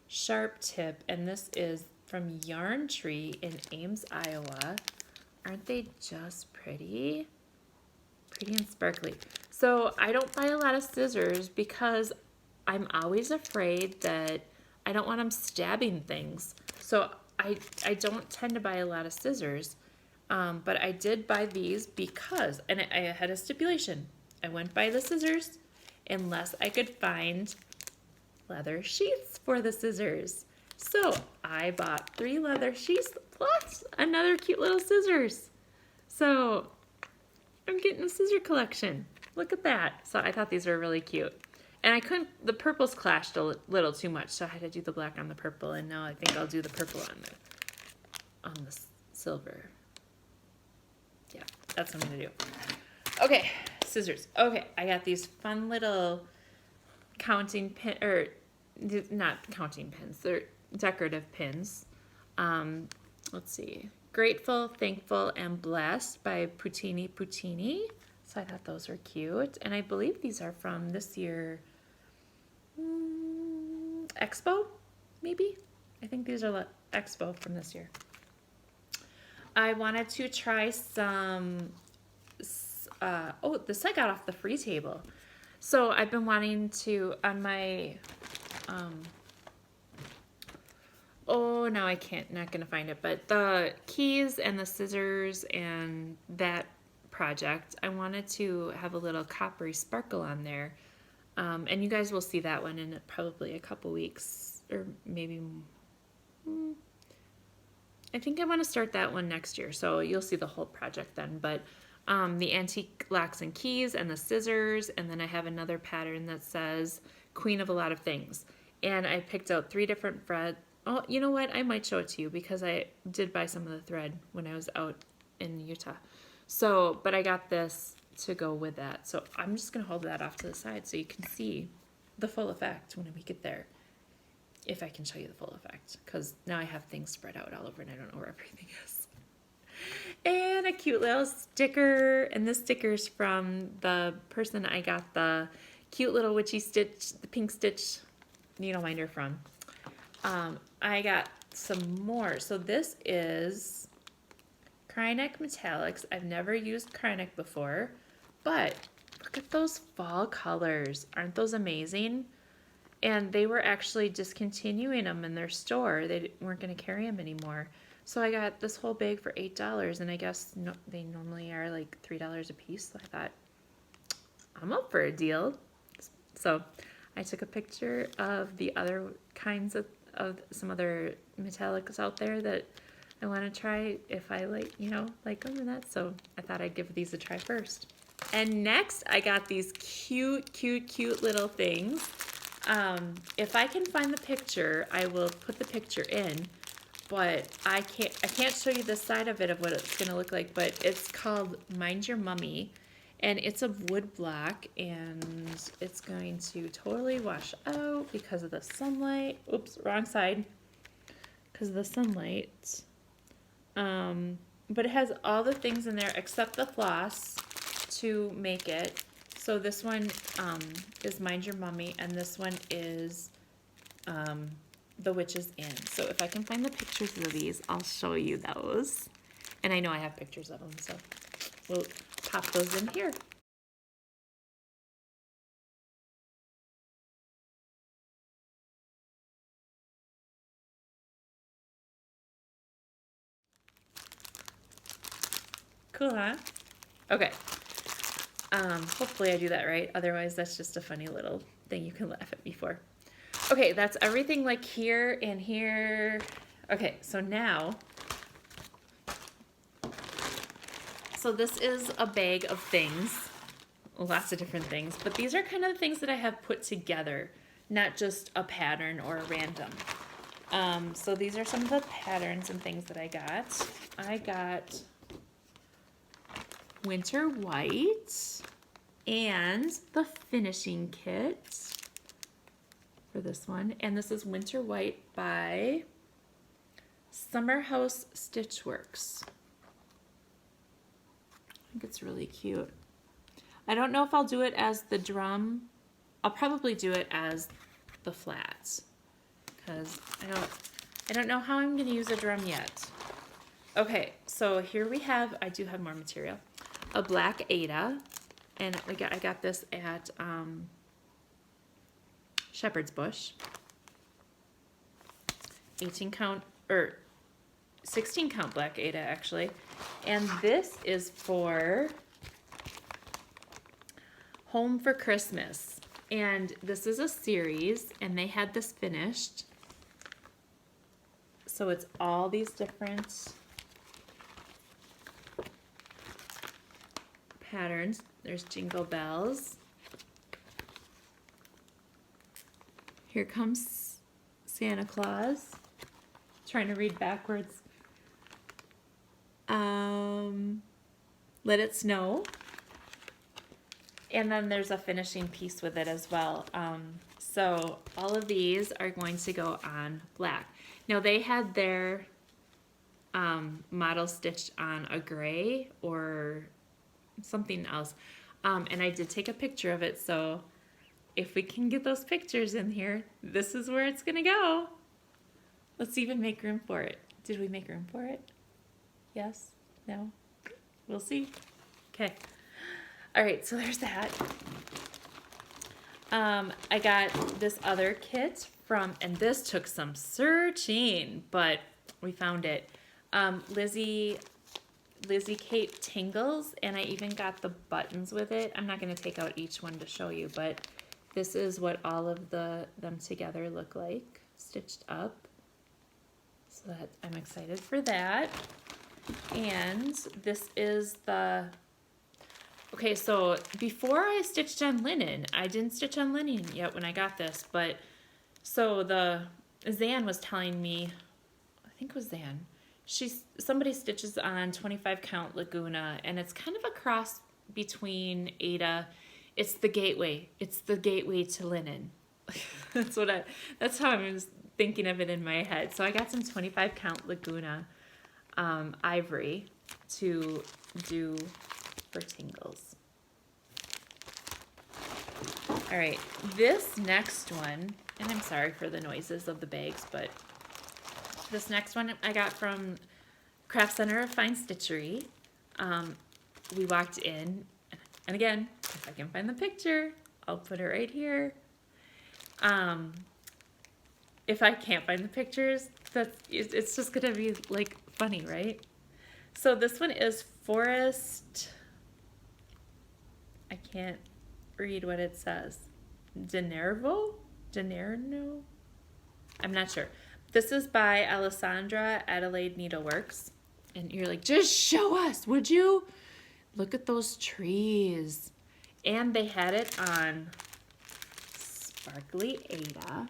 sharp tip, and this is from Yarn Tree in Ames, Iowa. Aren't they just pretty? Pretty and sparkly. So I don't buy a lot of scissors because I'm always afraid that I don't want them stabbing things. So I don't tend to buy a lot of scissors. But I did buy these because, and I had a stipulation. I wouldn't buy the scissors unless I could find leather sheaths for the scissors. So I bought 3 leather sheaths plus another cute little scissors. So I'm getting a scissor collection. Look at that. So I thought these were really cute. And I couldn't, the purples clashed a little too much, so I had to do the black on the purple, and now I think I'll do the purple on the silver. Yeah, that's what I'm gonna do. Okay, scissors. Okay, I got these fun little counting pin, or not counting pins, they're decorative pins. Let's see. Grateful, Thankful, and Blessed by Puccini. So I thought those were cute. And I believe these are from this year Expo, maybe? I think these are Expo from this year. I wanted to try some, this I got off the free table. So I've been wanting to, on my, now I can't, not gonna find it, but the keys and the scissors and that project, I wanted to have a little coppery sparkle on there. And you guys will see that one in probably a couple weeks, or maybe, I think I want to start that one next year, so you'll see the whole project then. But the antique locks and keys and the scissors, and then I have another pattern that says Queen of a Lot of Things. And I picked out 3 different threads. Oh, you know what? I might show it to you because I did buy some of the thread when I was out in Utah. So, but I got this to go with that. So I'm just going to hold that off to the side so you can see the full effect when we get there. If I can show you the full effect, because now I have things spread out all over and I don't know where everything is. And a cute little sticker, and this sticker's from the person I got the cute little witchy stitch, the pink stitch Needleminder from. I got some more. So this is Kryneck Metallics. I've never used Kryneck before, but look at those fall colors. Aren't those amazing? And they were actually discontinuing them in their store. They weren't going to carry them anymore. So I got this whole bag for $8, and I guess they normally are like $3 a piece. So I thought, I'm up for a deal. So I took a picture of the other kinds of some other metallics out there that I want to try if I like them and that. So I thought I'd give these a try first. And next I got these cute little things. If I can find the picture, I will put the picture in, but I can't show you the side of it of what it's going to look like, but it's called Mind Your Mummy, and it's a wood block, and it's going to totally wash out because of the sunlight. Oops, wrong side. Because of the sunlight. But it has all the things in there except the floss to make it. So this one is Mind Your Mummy, and this one is The Witch's Inn. So if I can find the pictures of these, I'll show you those. And I know I have pictures of them, so we'll pop those in here. Cool, huh? Okay. Hopefully I do that right. Otherwise, that's just a funny little thing you can laugh at me for. Okay, that's everything like here and here. Okay, so now, so this is a bag of things, lots of different things, but these are kind of the things that I have put together, not just a pattern or a random. So these are some of the patterns and things that I got. I got Winter White and the finishing kit for this one. And this is Winter White by Summer House Stitchworks. I think it's really cute. I don't know if I'll do it as the drum. I'll probably do it as the flats because I don't know how I'm going to use a drum yet. Okay, so here we have, I do have more material. A black Ada, and I got this at Shepherd's Bush. 18 count, or 16 count black Ada actually. And this is for Home for Christmas. And this is a series, and they had this finished. So it's all these different patterns. There's Jingle Bells. Here comes Santa Claus. Trying to read backwards. Let It Snow. And then there's a finishing piece with it as well. So all of these are going to go on black. Now they had their model stitched on a gray or something else. And I did take a picture of it, so if we can get those pictures in here, this is where it's gonna go. Let's even make room for it. Did we make room for it? Yes? No? We'll see. Okay. All right, so there's that. I got this other kit from, and this took some searching, but we found it. Lizzie Kate Tingles, and I even got the buttons with it. I'm not going to take out each one to show you, but this is what all of them together look like, stitched up. So that I'm excited for that. And this is the, okay, so before I stitched on linen, I didn't stitch on linen yet when I got this, but so Zan was telling me, I think it was Zan, somebody stitches on 25 count Laguna, and it's kind of a cross between Ada. It's the gateway to linen. That's how I was thinking of it in my head. So I got some 25 count Laguna ivory to do for Tingles. All right, this next one, and I'm sorry for the noises of the bags, but this next one I got from Craft Center of Fine Stitchery. We walked in, and again, if I can find the picture, I'll put it right here. If I can't find the pictures, it's just gonna be like funny, right? So this one is Forest. I can't read what it says. Denervo? I'm not sure. This is by Alessandra Adelaide Needleworks. And you're like, just show us, would you? Look at those trees. And they had it on Sparkly Ada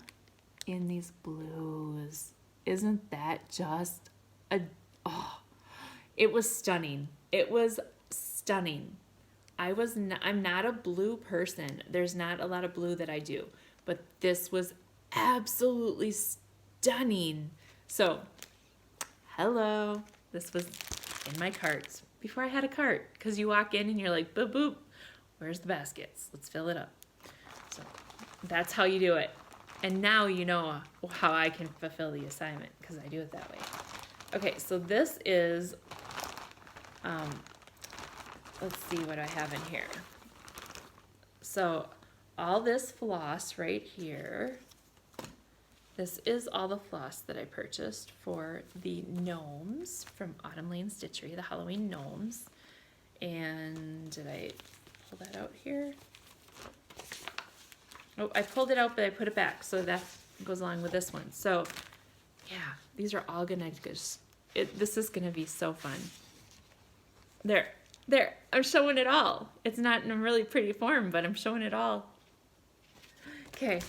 in these blues. Isn't that just it was stunning. It was stunning. I'm not a blue person. There's not a lot of blue that I do, but this was absolutely stunning. So, hello. This was in my cart before I had a cart, because you walk in and you're like, boop, boop, where's the baskets? Let's fill it up. So that's how you do it. And now you know how I can fulfill the assignment, because I do it that way. Okay, so this is, let's see what I have in here. So all this floss right here, this is all the floss that I purchased for the gnomes from Autumn Lane Stitchery, the Halloween gnomes. And did I pull that out here? Oh, I pulled it out, but I put it back, so that goes along with this one. So, yeah, these are all gonna this is gonna be so fun. There, I'm showing it all. It's not in a really pretty form, but I'm showing it all. Okay,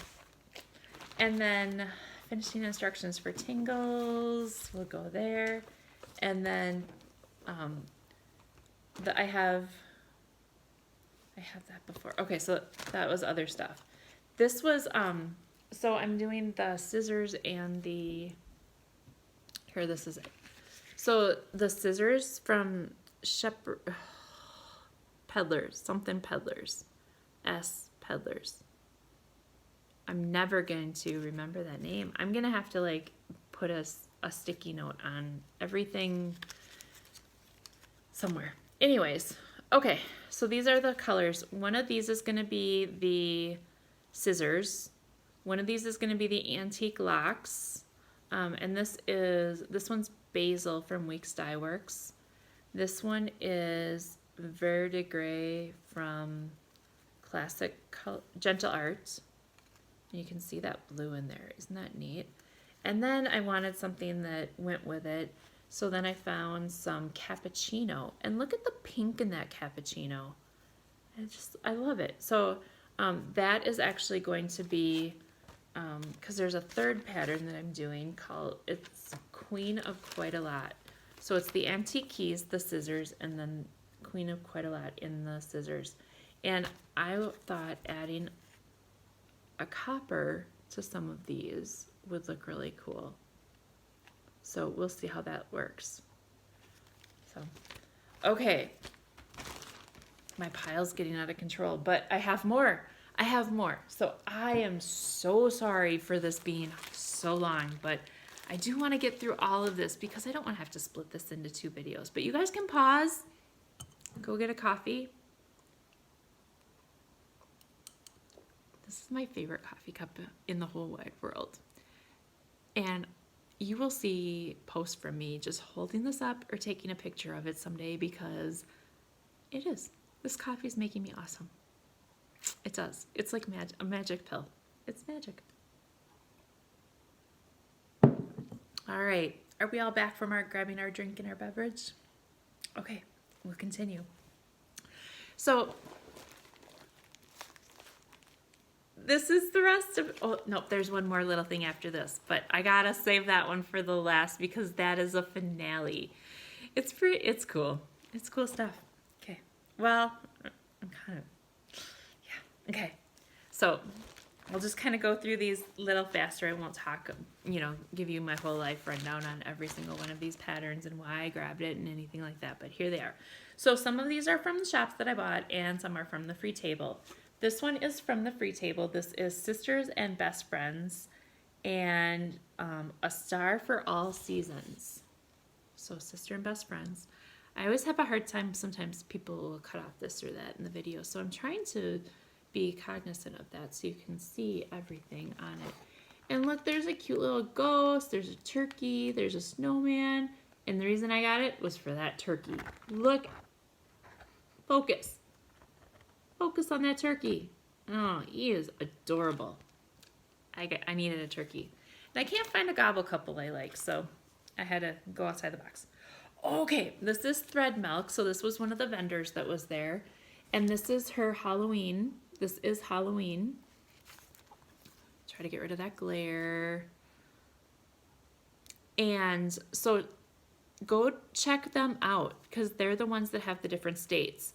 and then finishing instructions for Tingles, we'll go there. And then, I have that before. Okay, so that was other stuff. This was, so I'm doing the scissors and the, here, this is it. So the scissors from Peddlers, something Peddlers, S Peddlers. I'm never going to remember that name. I'm going to have to like put a sticky note on everything somewhere. Anyways, okay, so these are the colors. One of these is going to be the scissors. One of these is going to be the antique locks. And this one's Basil from Weeks Dye Works. This one is Verdigris from Gentle Art. You can see that blue in there. Isn't that neat? And then I wanted something that went with it. So then I found some cappuccino. And look at the pink in that cappuccino. I love it. So that is actually going to be, because there's a third pattern that I'm doing called, it's Queen of Quite a Lot. So it's the antique keys, the scissors, and then Queen of Quite a Lot in the scissors. And I thought adding a copper to some of these would look really cool. So we'll see how that works. So, okay. My pile's getting out of control, but I have more. I have more. So I am so sorry for this being so long, but I do want to get through all of this because I don't want to have to split this into 2 videos. But you guys can pause, go get a coffee. This is my favorite coffee cup in the whole wide world. And you will see posts from me just holding this up or taking a picture of it someday because it is. This coffee is making me awesome. It does. It's like a magic pill. It's magic. All right. Are we all back from grabbing our drink and our beverage? Okay, we'll continue. So this is the rest of, oh, no, there's one more little thing after this, but I gotta save that one for the last because that is a finale. It's cool. It's cool stuff. Okay. Well, I'm kind of, yeah. Okay. So I'll just kind of go through these a little faster. I won't talk, give you my whole life rundown on every single one of these patterns and why I grabbed it and anything like that, but here they are. So some of these are from the shops that I bought and some are from the free table. This one is from the free table. This is Sisters and Best Friends and A Star for All Seasons. So Sister and Best Friends. I always have a hard time, sometimes people will cut off this or that in the video. So I'm trying to be cognizant of that so you can see everything on it. And look, there's a cute little ghost, there's a turkey, there's a snowman. And the reason I got it was for that turkey. Look, focus. Focus on that turkey. Oh, he is adorable. I needed a turkey. And I can't find a gobble couple I like, so I had to go outside the box. Okay, this is Thread Milk. So this was one of the vendors that was there. And this is her Halloween. This is Halloween. Try to get rid of that glare. And so go check them out because they're the ones that have the different states.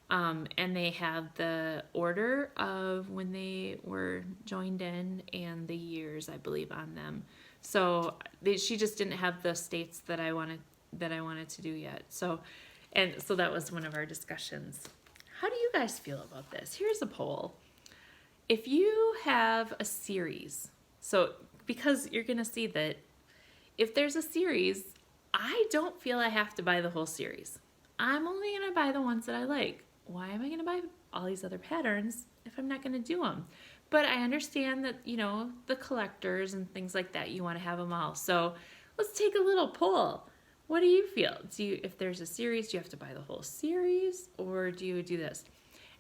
And they have the order of when they were joined in and the years, I believe, on them. So she just didn't have the states that I wanted to do yet. So that was one of our discussions. How do you guys feel about this? Here's a poll. If you have a series, so because you're gonna see that if there's a series, I don't feel I have to buy the whole series. I'm only gonna buy the ones that I like. Why am I going to buy all these other patterns if I'm not going to do them? But I understand that, the collectors and things like that, you want to have them all. So let's take a little poll. What do you feel? If there's a series, do you have to buy the whole series or do you do this?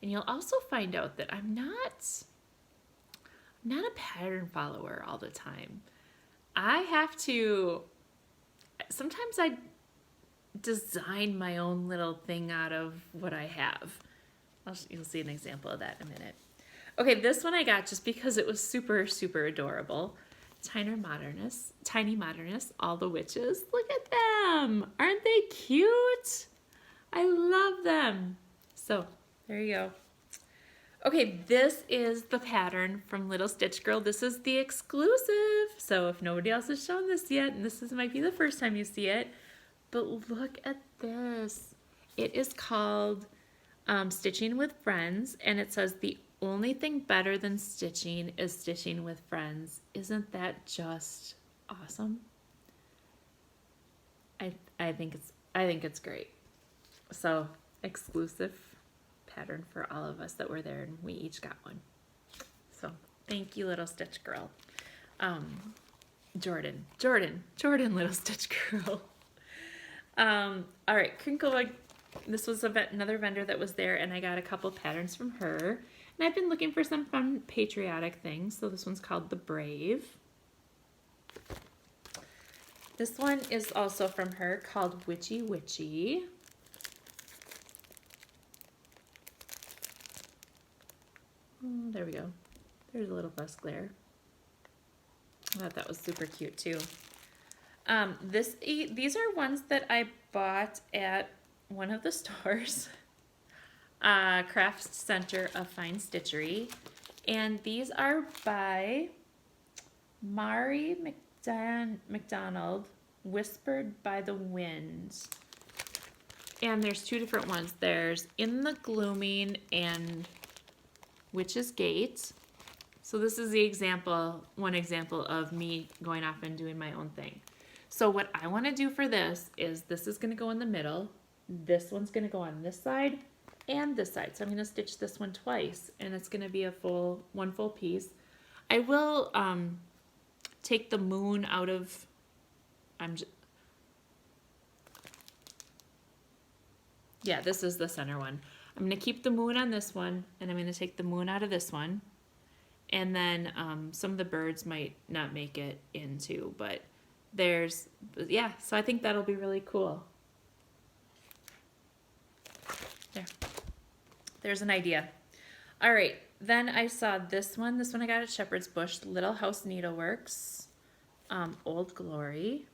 And you'll also find out that I'm not a pattern follower all the time. Sometimes I design my own little thing out of what I have. You'll see an example of that in a minute. Okay, this one I got just because it was super, super adorable. Tiny Modernists, All the Witches. Look at them. Aren't they cute? I love them. So there you go. Okay, this is the pattern from Little Stitch Girl. This is the exclusive. So if nobody else has shown this yet, and this might be the first time you see it, but look at this. It is called Stitching with Friends, and it says the only thing better than stitching is stitching with friends. Isn't that just awesome? I think it's great. So exclusive pattern for all of us that were there, and we each got one. So thank you, Little Stitch Girl. Jordan, Little Stitch Girl. All right, Cricklewood. This was another vendor that was there, and I got a couple patterns from her. And I've been looking for some fun patriotic things. So this one's called The Brave. This one is also from her, called Witchy Witchy. Oh, there we go. There's a little less glare. I thought that was super cute too. These are ones that I bought at one of the stores, Craft Center of Fine Stitchery, and these are by Mari McDonald, Whispered by the Wind. And there's two different ones. There's In the Gloaming and Witch's Gate. So this is the example, one example of me going off and doing my own thing. So what I want to do for this is going to go in the middle. This one's going to go on this side and this side. So I'm going to stitch this one twice, and it's going to be one full piece. I will take the moon out of, yeah, this is the center one. I'm going to keep the moon on this one, and I'm going to take the moon out of this one. And then some of the birds might not make it into, but yeah, so I think that'll be really cool. There's an idea. All right, then I saw this one. This one I got at Shepherd's Bush, Little House Needleworks, Old Glory.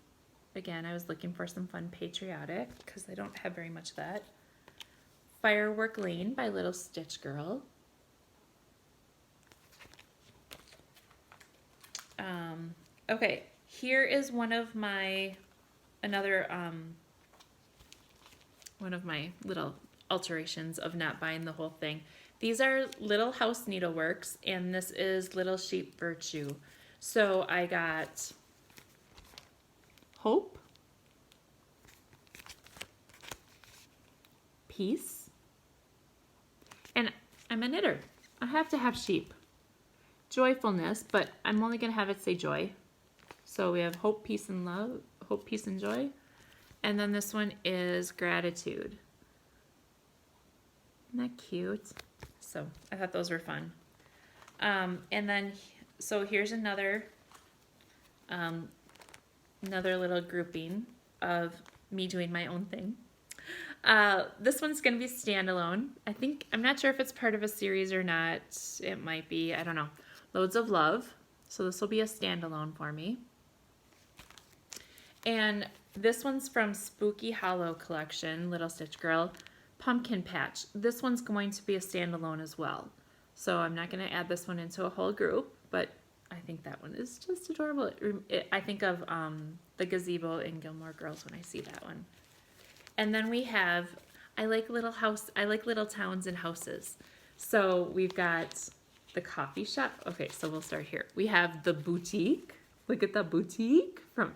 Again, I was looking for some fun patriotic because I don't have very much of that. Firework Lane by Little Stitch Girl. Okay, here is one of my little alterations of not buying the whole thing. These are Little House Needleworks, and this is Little Sheep Virtue. So I got Hope, Peace, and I'm a knitter. I have to have sheep. Joyfulness, but I'm only going to have it say joy. So we have Hope, Peace, and Love, Hope, Peace, and Joy. And then this one is Gratitude. Isn't that cute? So I thought those were fun. And then, so here's another little grouping of me doing my own thing. This one's going to be standalone. I'm not sure if it's part of a series or not. It might be, I don't know. Loads of Love. So this will be a standalone for me. And this one's from Spooky Hollow Collection, Little Stitch Girl, Pumpkin Patch. This one's going to be a standalone as well. So I'm not going to add this one into a whole group, but I think that one is just adorable. I think of the gazebo in Gilmore Girls when I see that one. And then we have, I like little towns and houses. So we've got the coffee shop. Okay, so we'll start here. We have the boutique. Look at the boutique from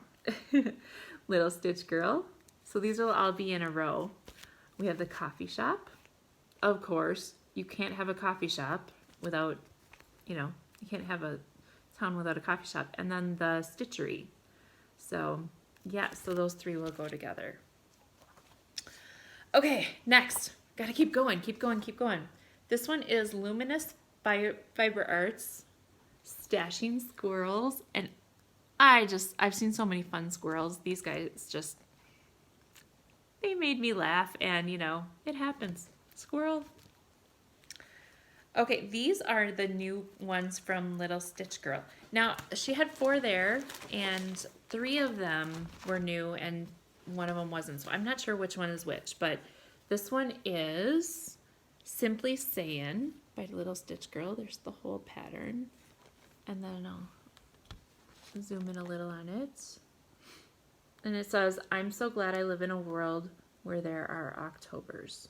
Little Stitch Girl. So these will all be in a row. We have the coffee shop. Of course, you can't have a coffee shop without, you can't have a town without a coffee shop. And then the stitchery. So yeah, so those three will go together. Okay, next. Gotta keep going. This one is Luminous Fiber Arts, Stashing Squirrels, and I've seen so many fun squirrels. These guys they made me laugh, and it happens. Squirrel. Okay, these are the new ones from Little Stitch Girl. Now, she had 4 there, and 3 of them were new, and one of them wasn't. So I'm not sure which one is which, but this one is Simply Sayin' by Little Stitch Girl. There's the whole pattern, and then I'll zoom in a little on it. And it says, I'm so glad I live in a world where there are Octobers.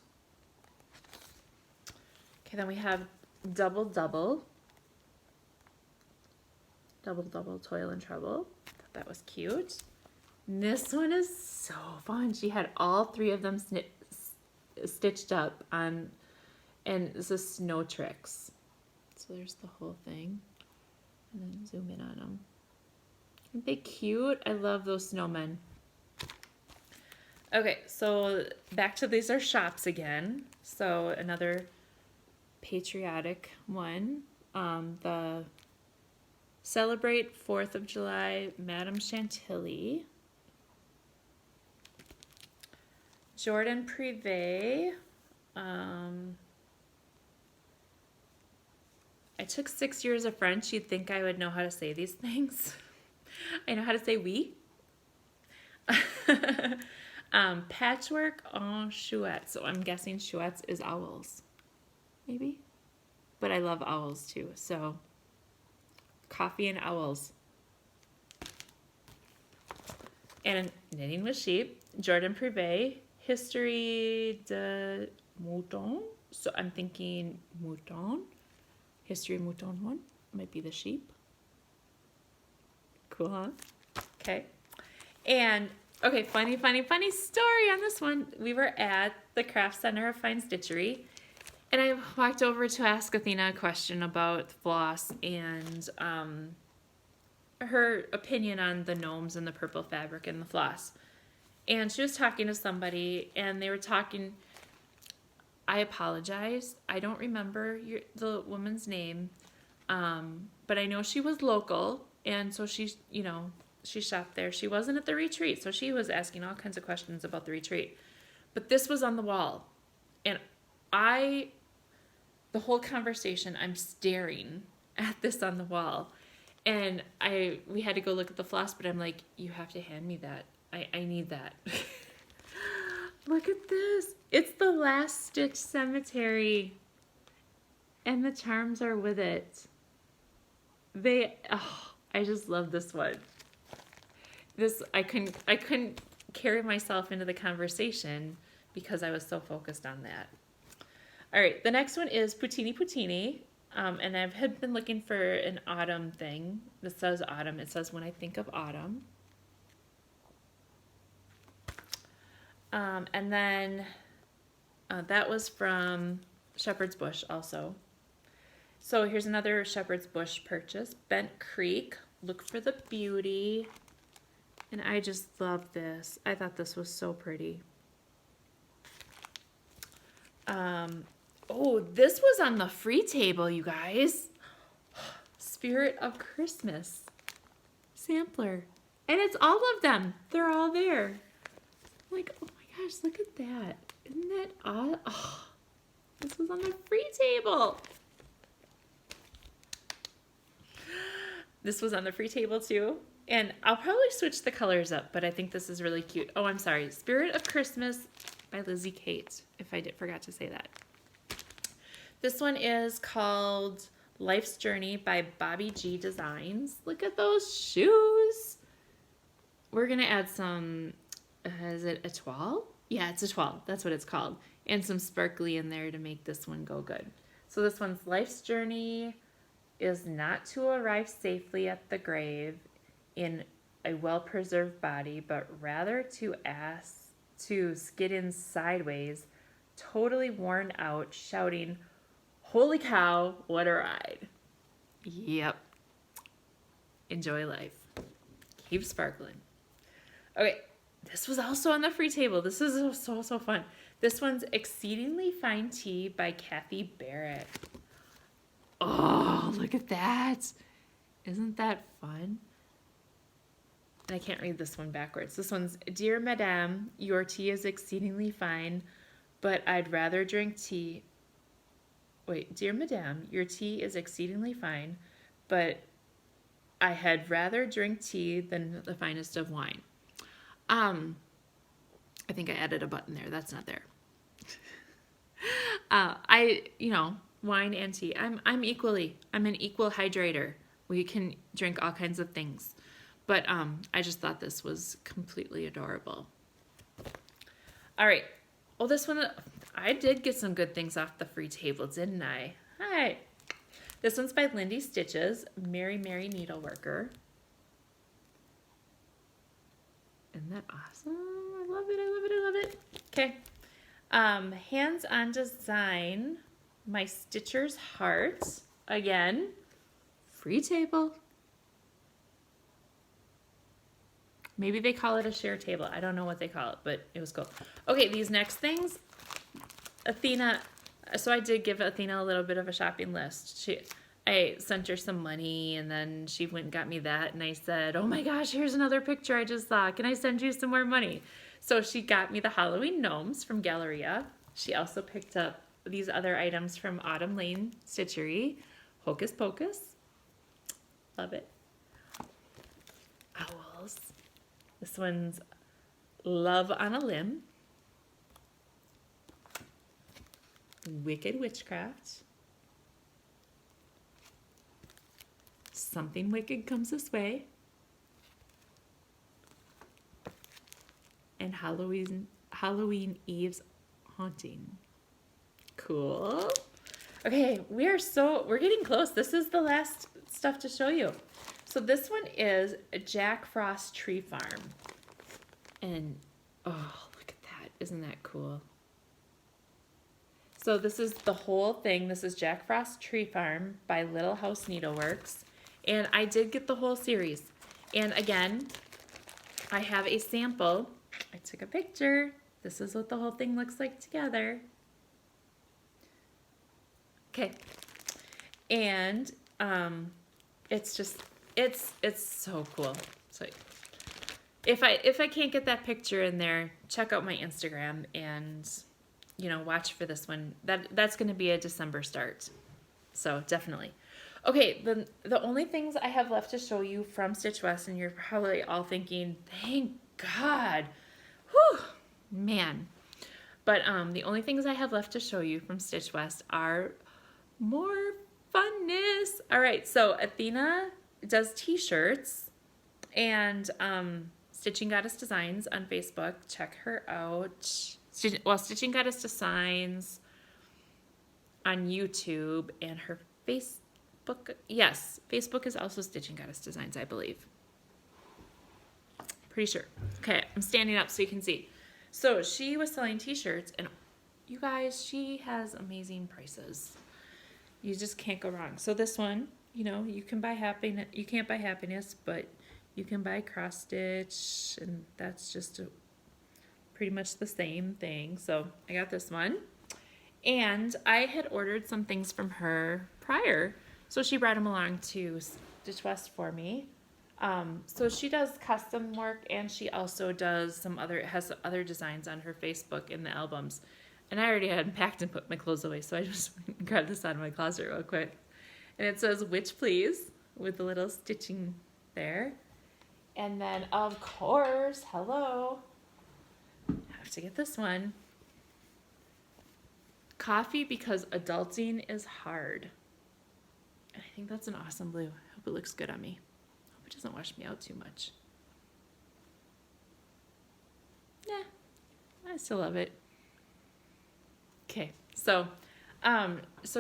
Okay, then we have Double Double, Toil and Trouble. Thought that was cute. And this one is so fun. She had all 3 of them stitched up on, and this is Snow Tricks. So there's the whole thing. And then zoom in on them. Aren't they cute? I love those snowmen. Okay, so back to these are shops again. So another patriotic one. The Celebrate 4th of July, Madame Chantilly. Jordan Privé. I took 6 years of French. You'd think I would know how to say these things. I know how to say oui. Patchwork en chouette. So I'm guessing chouettes is owls. Maybe? But I love owls too. So coffee and owls. And knitting with sheep. Jordan Privé. History de mouton. So I'm thinking mouton. History mouton one. Might be the sheep. Cool, huh? Okay. And, okay, funny story on this one. We were at the Craft Center of Fine Stitchery, and I walked over to ask Athena a question about floss and her opinion on the gnomes and the purple fabric and the floss. And she was talking to somebody, and they were talking. I apologize. I don't remember the woman's name, but I know she was local, and so she, she shopped there. She wasn't at the retreat, so she was asking all kinds of questions about the retreat. But this was on the wall, and the whole conversation, I'm staring at this on the wall, and we had to go look at the floss, but I'm like, you have to hand me that. I need that. Look at this. It's the Last Stitch Cemetery. And the charms are with it. I just love this one. I couldn't carry myself into the conversation because I was so focused on that. All right, the next one is Poutini Poutini. And I had been looking for an autumn thing. This says autumn. It says when I think of autumn. And then that was from Shepherd's Bush also. So here's another Shepherd's Bush purchase. Bent Creek. Look for the beauty. And I just love this. I thought this was so pretty. Oh, this was on the free table, you guys. Spirit of Christmas sampler. And it's all of them. They're all there. I'm like, oh my gosh, look at that. Isn't that odd? Oh, this was on the free table. This was on the free table too. And I'll probably switch the colors up, but I think this is really cute. Oh, I'm sorry. Spirit of Christmas by Lizzie Kate, if I forgot to say that. This one is called Life's Journey by Bobby G Designs. Look at those shoes. We're going to add some, is it étoile? Yeah, it's étoile. That's what it's called. And some sparkly in there to make this one go good. So this one's Life's Journey is not to arrive safely at the grave in a well-preserved body, but rather to skid in sideways, totally worn out, shouting, "Holy cow, what a ride." Yep. Enjoy life. Keep sparkling. Okay, this was also on the free table. This is so fun. This one's Exceedingly Fine Tea by Kathy Barrett. Oh, look at that. Isn't that fun? I can't read this one backwards. This one's, Dear Madame, your tea is exceedingly fine, but I'd rather drink tea. Wait, Dear Madame, your tea is exceedingly fine, but I had rather drink tea than the finest of wine. I think I added a button there. That's not there. Wine and tea. I'm an equal hydrator. We can drink all kinds of things. But I just thought this was completely adorable. All right. Well, this one, I did get some good things off the free table, didn't I? Hi. This one's by Lindy Stitches, Mary Needleworker. Isn't that awesome? I love it. Okay. Hands-on design, My Stitcher's Heart. Again, free table. Maybe they call it a share table. I don't know what they call it, but it was cool. Okay, these next things, Athena, so I did give Athena a little bit of a shopping list. I sent her some money, and then she went and got me that, and I said, oh my gosh, here's another picture I just saw. Can I send you some more money? So she got me the Halloween gnomes from Galleria. She also picked up these other items from Autumn Lane Stitchery. Hocus Pocus. Love it. Owls. This one's Love on a Limb. Wicked Witchcraft. Something Wicked Comes This Way. And Halloween Eve's Haunting. Cool. Okay, we're getting close. This is the last stuff to show you. So this one is Jack Frost Tree Farm. And, oh, look at that. Isn't that cool? So this is the whole thing. This is Jack Frost Tree Farm by Little House Needleworks. And I did get the whole series. And again, I have a sample. I took a picture. This is what the whole thing looks like together. Okay. And it's just, it's so cool. So if I can't get that picture in there, check out my Instagram and, you know, watch for this one. That's going to be a December start. So definitely. Okay, the only things I have left to show you from Stitch West, and you're probably all thinking, thank God. Whew, man. But the only things I have left to show you from Stitch West are more funness. All right, so Athena does t-shirts, and Stitching Goddess Designs on Facebook. Check her out. Stitching Goddess Designs on YouTube, and her Facebook. Yes, Facebook is also Stitching Goddess Designs, I believe. Pretty sure. Okay, I'm standing up so you can see. So she was selling t-shirts, and you guys, she has amazing prices. You just can't go wrong. So this one, you know, you can buy happiness. You can't buy happiness, but you can buy cross stitch, and that's just pretty much the same thing. So I got this one, and I had ordered some things from her prior, so she brought them along to Stitch West for me. So she does custom work, and she also does has other designs on her Facebook in the albums. And I already had packed and put my clothes away, so I just grabbed this out of my closet real quick. And it says, "Witch Please," with a little stitching there. And then, of course, hello, have to get this one. Coffee Because Adulting is Hard. And I think that's an awesome blue. I hope it looks good on me. I hope it doesn't wash me out too much. Yeah, I still love it. Okay, so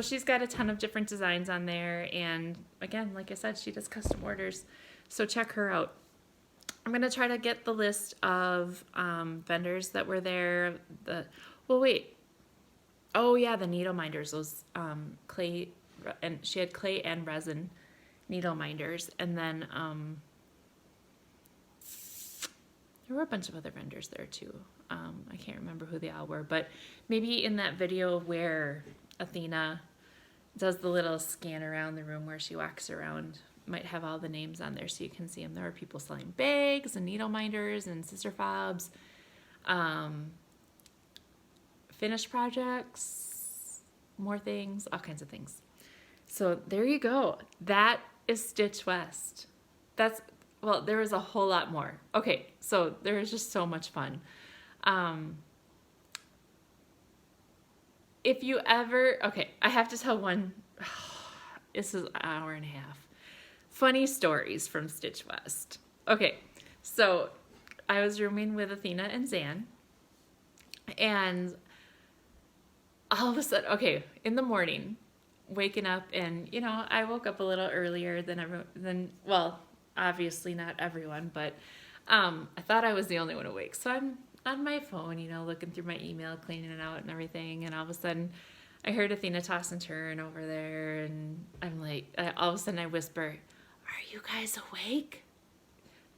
she's got a ton of different designs on there, and again, like I said, she does custom orders, so check her out. I'm gonna try to get the list of vendors that were there. Oh yeah, the Needleminders, those clay, and she had clay and resin Needleminders, and then there were a bunch of other vendors there too. I can't remember who they all were, but maybe in that video where Athena does the little scan around the room where she walks around, might have all the names on there so you can see them. There were people selling bags and Needleminders and scissor fobs, finished projects, more things, all kinds of things. So there you go. That is Stitch West. Well, there was a whole lot more. Okay, so there was just so much fun. If you ever, okay, I have to tell one, this is an hour and a half. Funny stories from Stitch West. Okay, so I was rooming with Athena and Zan, and all of a sudden, okay, in the morning, waking up, and you know, I woke up a little earlier than well, obviously not everyone, but I thought I was the only one awake. So I'm on my phone, you know, looking through my email, cleaning it out and everything, and all of a sudden I heard Athena toss and turn over there, and I'm like, all of a sudden I whisper, "Are you guys awake?"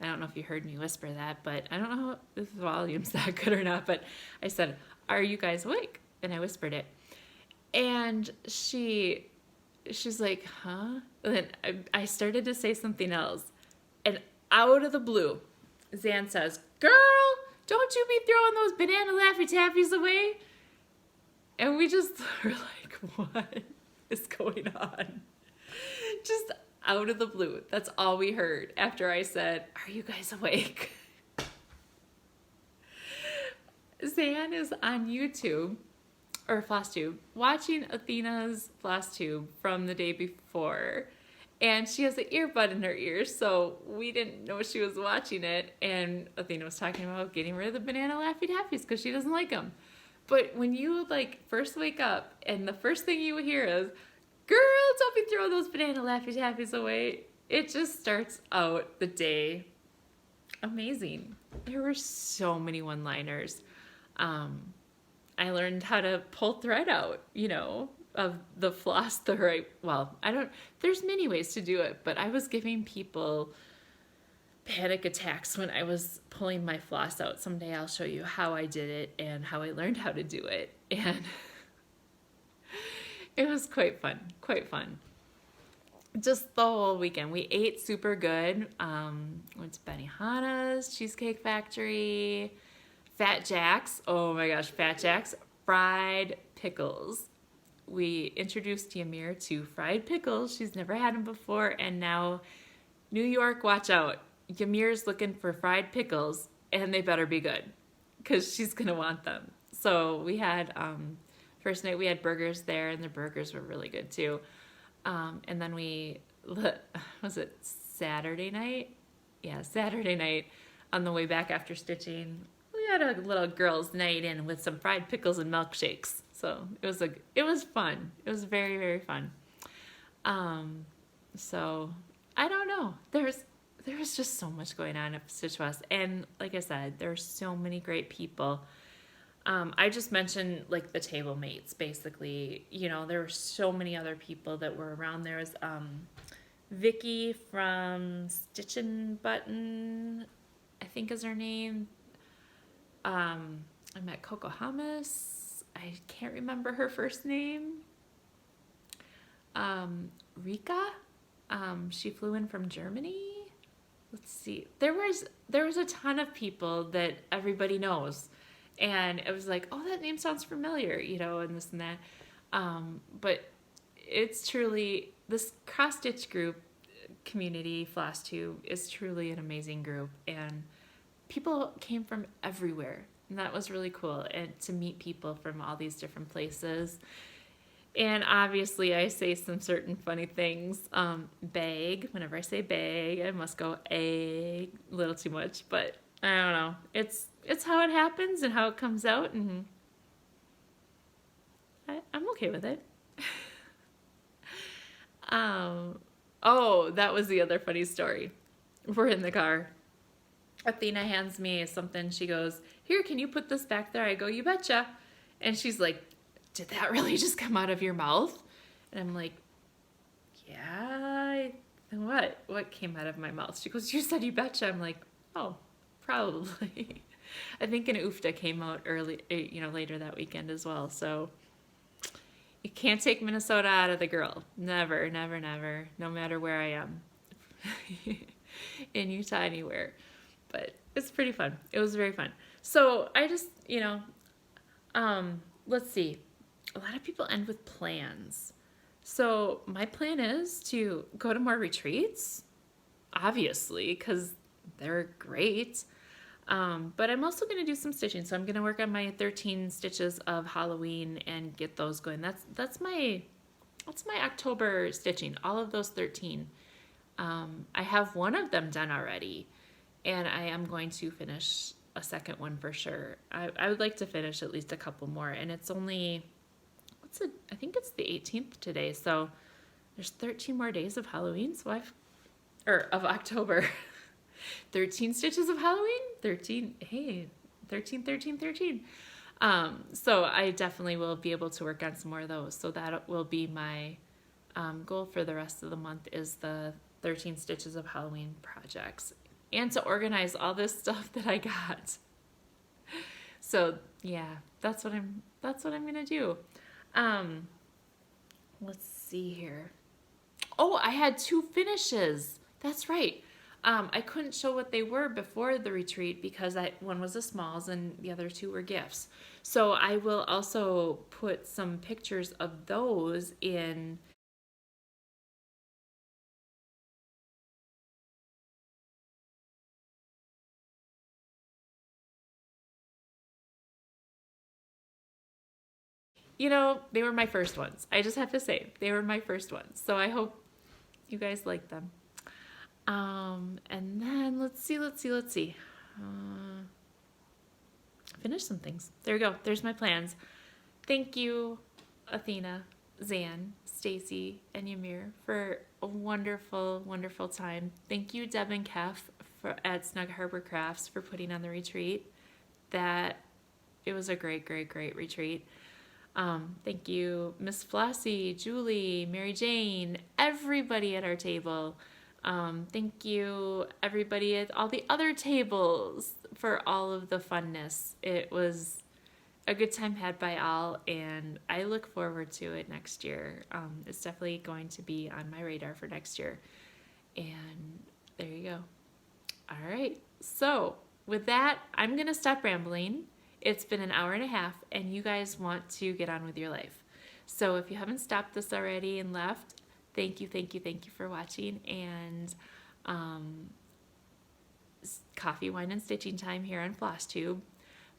I don't know if you heard me whisper that, but I don't know if the volume's that good or not, but I said, "Are you guys awake?" And I whispered it. And she's like, "Huh?" And then I started to say something else. And out of the blue, Zan says, "Girl, don't you be throwing those banana Laffy Taffies away." And we just were like, what is going on? Just out of the blue. That's all we heard after I said, "Are you guys awake?" Zan is on YouTube, or Floss Tube, watching Athena's Floss Tube from the day before. And she has an earbud in her ear, so we didn't know she was watching it. And Athena was talking about getting rid of the banana Laffy Taffies because she doesn't like them. But when you like first wake up and the first thing you hear is, "Girl, don't be throwing those banana Laffy Taffies away," it just starts out the day amazing. There were so many one-liners. I learned how to pull thread out, of the floss the right, there's many ways to do it, but I was giving people panic attacks when I was pulling my floss out. Someday I'll show you how I did it and how I learned how to do it. And it was quite fun. Just the whole weekend. We ate super good. Went to Benihana's, Cheesecake Factory, Fat Jack's. Oh my gosh, Fat Jack's fried pickles. We introduced Yamir to fried pickles. She's never had them before, and now New York, watch out. Yamir's looking for fried pickles, and they better be good because she's gonna want them. So we had first night we had burgers there, and the burgers were really good too. And then was it Saturday night? Yeah, Saturday night on the way back after stitching, we had a little girls' night in with some fried pickles and milkshakes. So it was fun. It was very, very fun. So I don't know. There was just so much going on at Stitch West, and like I said, there are so many great people. I just mentioned like the table mates, basically. There were so many other people that were around. There was Vicky from Stitchin' Button, I think is her name. I met Coco Hummus. I can't remember her first name. Rika. She flew in from Germany. Let's see. There was a ton of people that everybody knows. And it was like, oh, that name sounds familiar, and this and that. But it's truly, this cross-stitch group community, Floss Tube, is truly an amazing group. And people came from everywhere. And that was really cool. And to meet people from all these different places. And obviously I say some certain funny things. Bag, whenever I say bag, I must go egg, a little too much, but I don't know. It's how it happens and how it comes out, and I'm okay with it. Oh, that was the other funny story. We're in the car. Athena hands me something. She goes, "Here, can you put this back there?" I go, "You betcha." And she's like, "Did that really just come out of your mouth?" And I'm like, "Yeah." What came out of my mouth? She goes, "You said you betcha." I'm like, "Oh, probably." I think an oofta came out early, later that weekend as well. So you can't take Minnesota out of the girl. Never, never, never. No matter where I am. In Utah, anywhere. But it's pretty fun. It was very fun. So I just, let's see. A lot of people end with plans. So my plan is to go to more retreats, obviously, because they're great. But I'm also going to do some stitching. So I'm going to work on my 13 stitches of Halloween and get those going. That's my October stitching, all of those 13. I have one of them done already, and I am going to finish a second one for sure. I would like to finish at least a couple more, and it's only, I think it's the 18th today, so there's 13 more days of Halloween, of October. 13 stitches of Halloween, 13, 13. So I definitely will be able to work on some more of those. So that will be my goal for the rest of the month, is the 13 stitches of Halloween projects. and to organize all this stuff that I got. So yeah, that's what I'm gonna do. Let's see here. Oh, I had 2 finishes. That's right. I couldn't show what they were before the retreat because one was a smalls and the other 2 were gifts. So I will also put some pictures of those in. You know, they were my first ones. I just have to say, they were my first ones. So I hope you guys like them. And then let's see. Finish some things. There we go. There's my plans. Thank you, Athena, Zan, Stacie, and Yamir for a wonderful, wonderful time. Thank you, Deb and Keph at Snug Harbor Crafts for putting on the retreat. It was a great, great, great retreat. Thank you, Miss Flossie, Julie, Mary Jane, everybody at our table. Thank you, everybody at all the other tables for all of the funness. It was a good time had by all, and I look forward to it next year. It's definitely going to be on my radar for next year. And there you go. All right. So with that, I'm going to stop rambling. It's been an hour and a half, and you guys want to get on with your life. So if you haven't stopped this already and left, thank you for watching. And coffee, wine, and stitching time here on Floss Tube.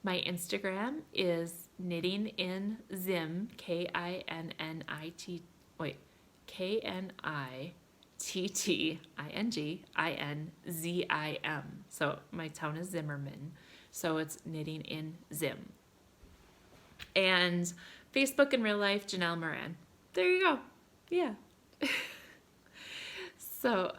My Instagram is knitting in Zim, KNITTINGINZIM. So my town is Zimmerman. So it's knitting in Zim. And Facebook in real life, Janelle Moran. There you go. Yeah. So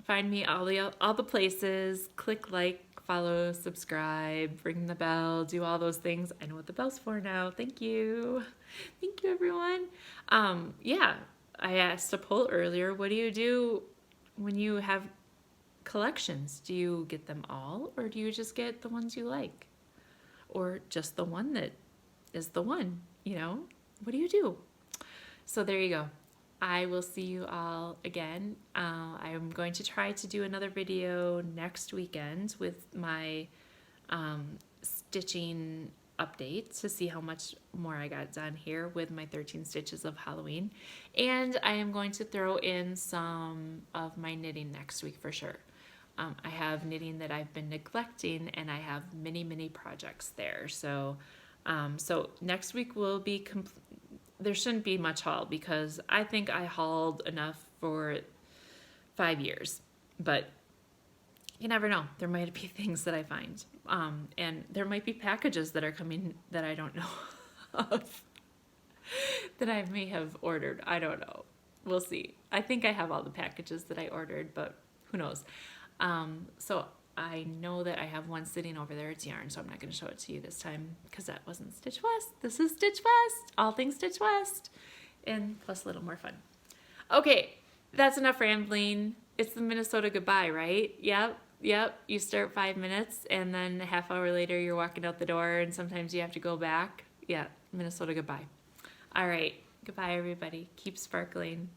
find me all the places. Click like, follow, subscribe, ring the bell, do all those things. I know what the bell's for now. Thank you. Thank you, everyone. Yeah, I asked a poll earlier. What do you do when you have collections? Do you get them all, or do you just get the ones you like? Or just the one that is the one, you know? What do you do? So there you go. I will see you all again. I'm going to try to do another video next weekend with my stitching update to see how much more I got done here with my 13 stitches of Halloween. And I am going to throw in some of my knitting next week for sure. I have knitting that I've been neglecting, and I have many projects there. So next week will be there shouldn't be much haul, because I think I hauled enough for 5 years, but you never know. There might be things that I find, and there might be packages that are coming that I don't know of, that I may have ordered. I don't know. We'll see. I think I have all the packages that I ordered, but who knows? So I know that I have one sitting over there. It's yarn, so I'm not going to show it to you this time because that wasn't Stitch West. This is Stitch West. All things Stitch West. And plus a little more fun. Okay, that's enough rambling. It's the Minnesota goodbye, right? Yep. You start 5 minutes, and then a half hour later you're walking out the door, and sometimes you have to go back. Yeah, Minnesota goodbye. All right. Goodbye, everybody. Keep sparkling.